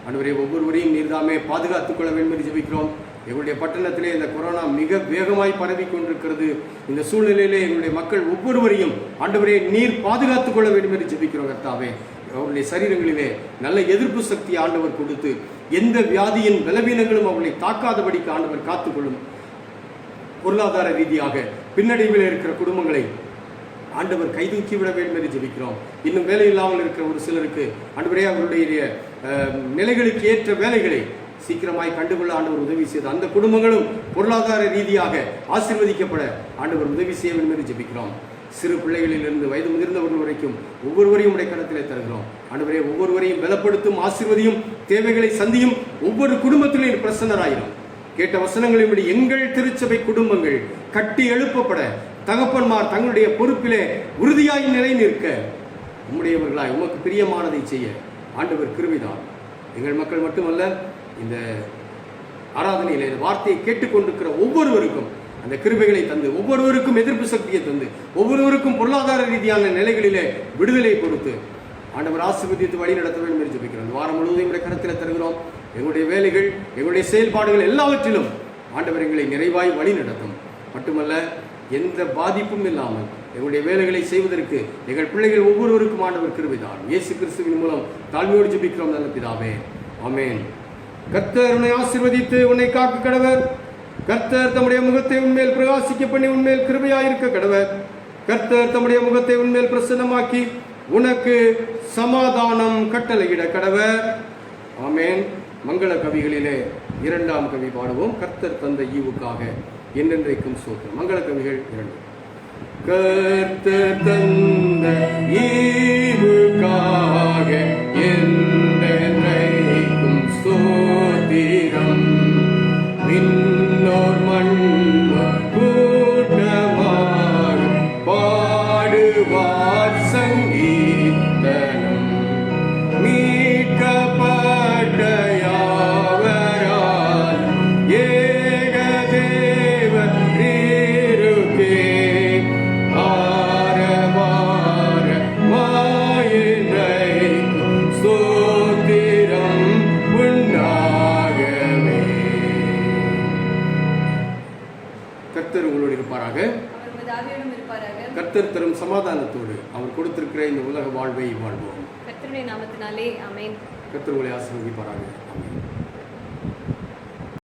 ஆண்டவரே, ஒவ்வொருவரையும் நீர்தாமே பாதுகாத்துக் கொள்ள வேண்டும் என்று ஜெபிக்கிறோம். எங்களுடைய பட்டணத்திலே இந்த கொரோனா மிக வேகமாய் பரவி கொண்டிருக்கிறது. இந்த சூழ்நிலையிலே எங்களுடைய மக்கள் ஒவ்வொருவரையும் ஆண்டவரே நீர் பாதுகாத்துக் கொள்ள வேண்டும் என்று ஜெபிக்கிறோம் கர்த்தாவே. அவருடைய சரீரங்களிலே நல்ல எதிர்ப்பு சக்தி ஆண்டவர் கொடுத்து எந்த வியாதியின் பலவீனங்களும் அவர்களை தாக்காதபடிக்கு ஆண்டவர் காத்துக்கொள்ளும். பொருளாதார ரீதியாக பின்னடைவில் இருக்கிற குடும்பங்களை ஆண்டவர் கைதூக்கி விட வேண்டும் என்று ஜெபிக்கிறோம். இன்னும் வேலை இல்லாமல் இருக்கிற ஒரு சிலருக்கு ஆண்டவரே அவருடைய நிலைகளுக்கு ஏற்ற வேலைகளை சீக்கிரமாய் கண்டுகொள்ள ஆண்டவர் உதவி செய்து அந்த குடும்பங்களும் பொருளாதார ரீதியாக ஆசீர்வதிக்கப்பட ஆண்டவர் உதவி செய்ய வேண்டும் என்று ஜெபிக்கிறோம். சிறு பிள்ளைகளிலிருந்து வயது முதிர்ந்தவர்கள் வரைக்கும் ஒவ்வொருவரையும் உடைய கரத்திலே தருகிறோம். ஆண்டவரே, ஒவ்வொருவரையும் பலப்படுத்தும், ஆசீர்வதியும், தேவைகளை சந்தியும், ஒவ்வொரு குடும்பத்திலும் பிரசன்னராயிரும். கேட்ட வசனங்களின்படி எங்கள் திருச்சபை குடும்பங்கள் கட்டி எழுப்பப்பட தகப்பன்மார் தங்களுடைய பொறுப்பிலே உறுதியாய் நிலை நிற்க உம்முடையவர்களாய் உமக்கு பிரியமானதை செய்ய ஆண்டவர் கிருபைதான். எங்கள் மக்கள் மட்டுமல்ல, இந்த ஆராதனையிலே இந்த வார்த்தையை கேட்டுக்கொண்டிருக்கிற ஒவ்வொருவருக்கும் அந்த கிருபைகளை தந்து, ஒவ்வொருவருக்கும் எதிர்ப்பு சக்தியை தந்து, ஒவ்வொருவருக்கும் பொருளாதார ரீதியான நிலைகளிலே விடுதலை கொடுத்து ஆண்டவர் ஆசீர்வதித்து வழி நடத்த வேண்டும் என்று ஜெபிக்கிறோம். இந்த வாரம் முழுவதும் கரத்தில் தருகிறோம். எங்களுடைய வேலைகள், எங்களுடைய செயல்பாடுகள் எல்லாவற்றிலும் ஆண்டவர் எங்களை நிறைவாய் வழி நடத்தும். மட்டுமல்ல, எந்த பாதிப்பும் இல்லாமல் எங்களுடைய வேலைகளை செய்வதற்கு எங்கள் பிள்ளைகள் ஒவ்வொருவருக்கும் ஆண்டவர் கிருபைதான். இயேசு கிறிஸ்துவின் மூலம் தாழ்மையோடு ஜெபிக்கிறோம் நல்ல பிதாவே, ஆமென். கர்த்தர் உன்னை ஆசீர்வதித்து உன்னை காக்க கடவர். கர்த்தர் தம்முடைய முகத்தை உன்மேல் பிரகாசிக்க பண்ணி உன்மேல் கிருபையாயிருக்க கடவர். கர்த்தர் தம்முடைய முகத்தை உன்மேல் பிரசன்னமாக்கி உனக்கு சமாதானம் கட்டளையிட கடவர். ஆமென். மங்கள கவிகளிலே 2ஆம் கவி பாடுவோம். கர்த்தர் தந்த ஈவுக்காக என்றென்றைக்கும் ஸ்தோத்திரம். மங்கள கவிகள் 2. கர்த்தர் தந்த ஈவுக்காக என்றென்றைக்கும் ஸ்தோத்திரம். விண்ணோர் மண்ணோர் கூட்டமாக பாடுவார் சங்கீதனம். மீட்கப்பட்ட யாவரால் ஏக தேவரீருக்கே ஆரவார மாயின்றைக்கும் ஸ்தோத்திரம் உண்டாகவே. கர்த்தர் உங்களோடு இருப்பாராக. கர்த்தர் தரும் சமாதானத்தோடு அவர் கொடுத்திருக்கிற இந்த உலக வாழ்வை வாழ்வோம். கர்த்தருடைய நாமத்தினாலே ஆமென். கர்த்தர் உங்களை ஆசீர்வதிப்பாராக. ஆமென்.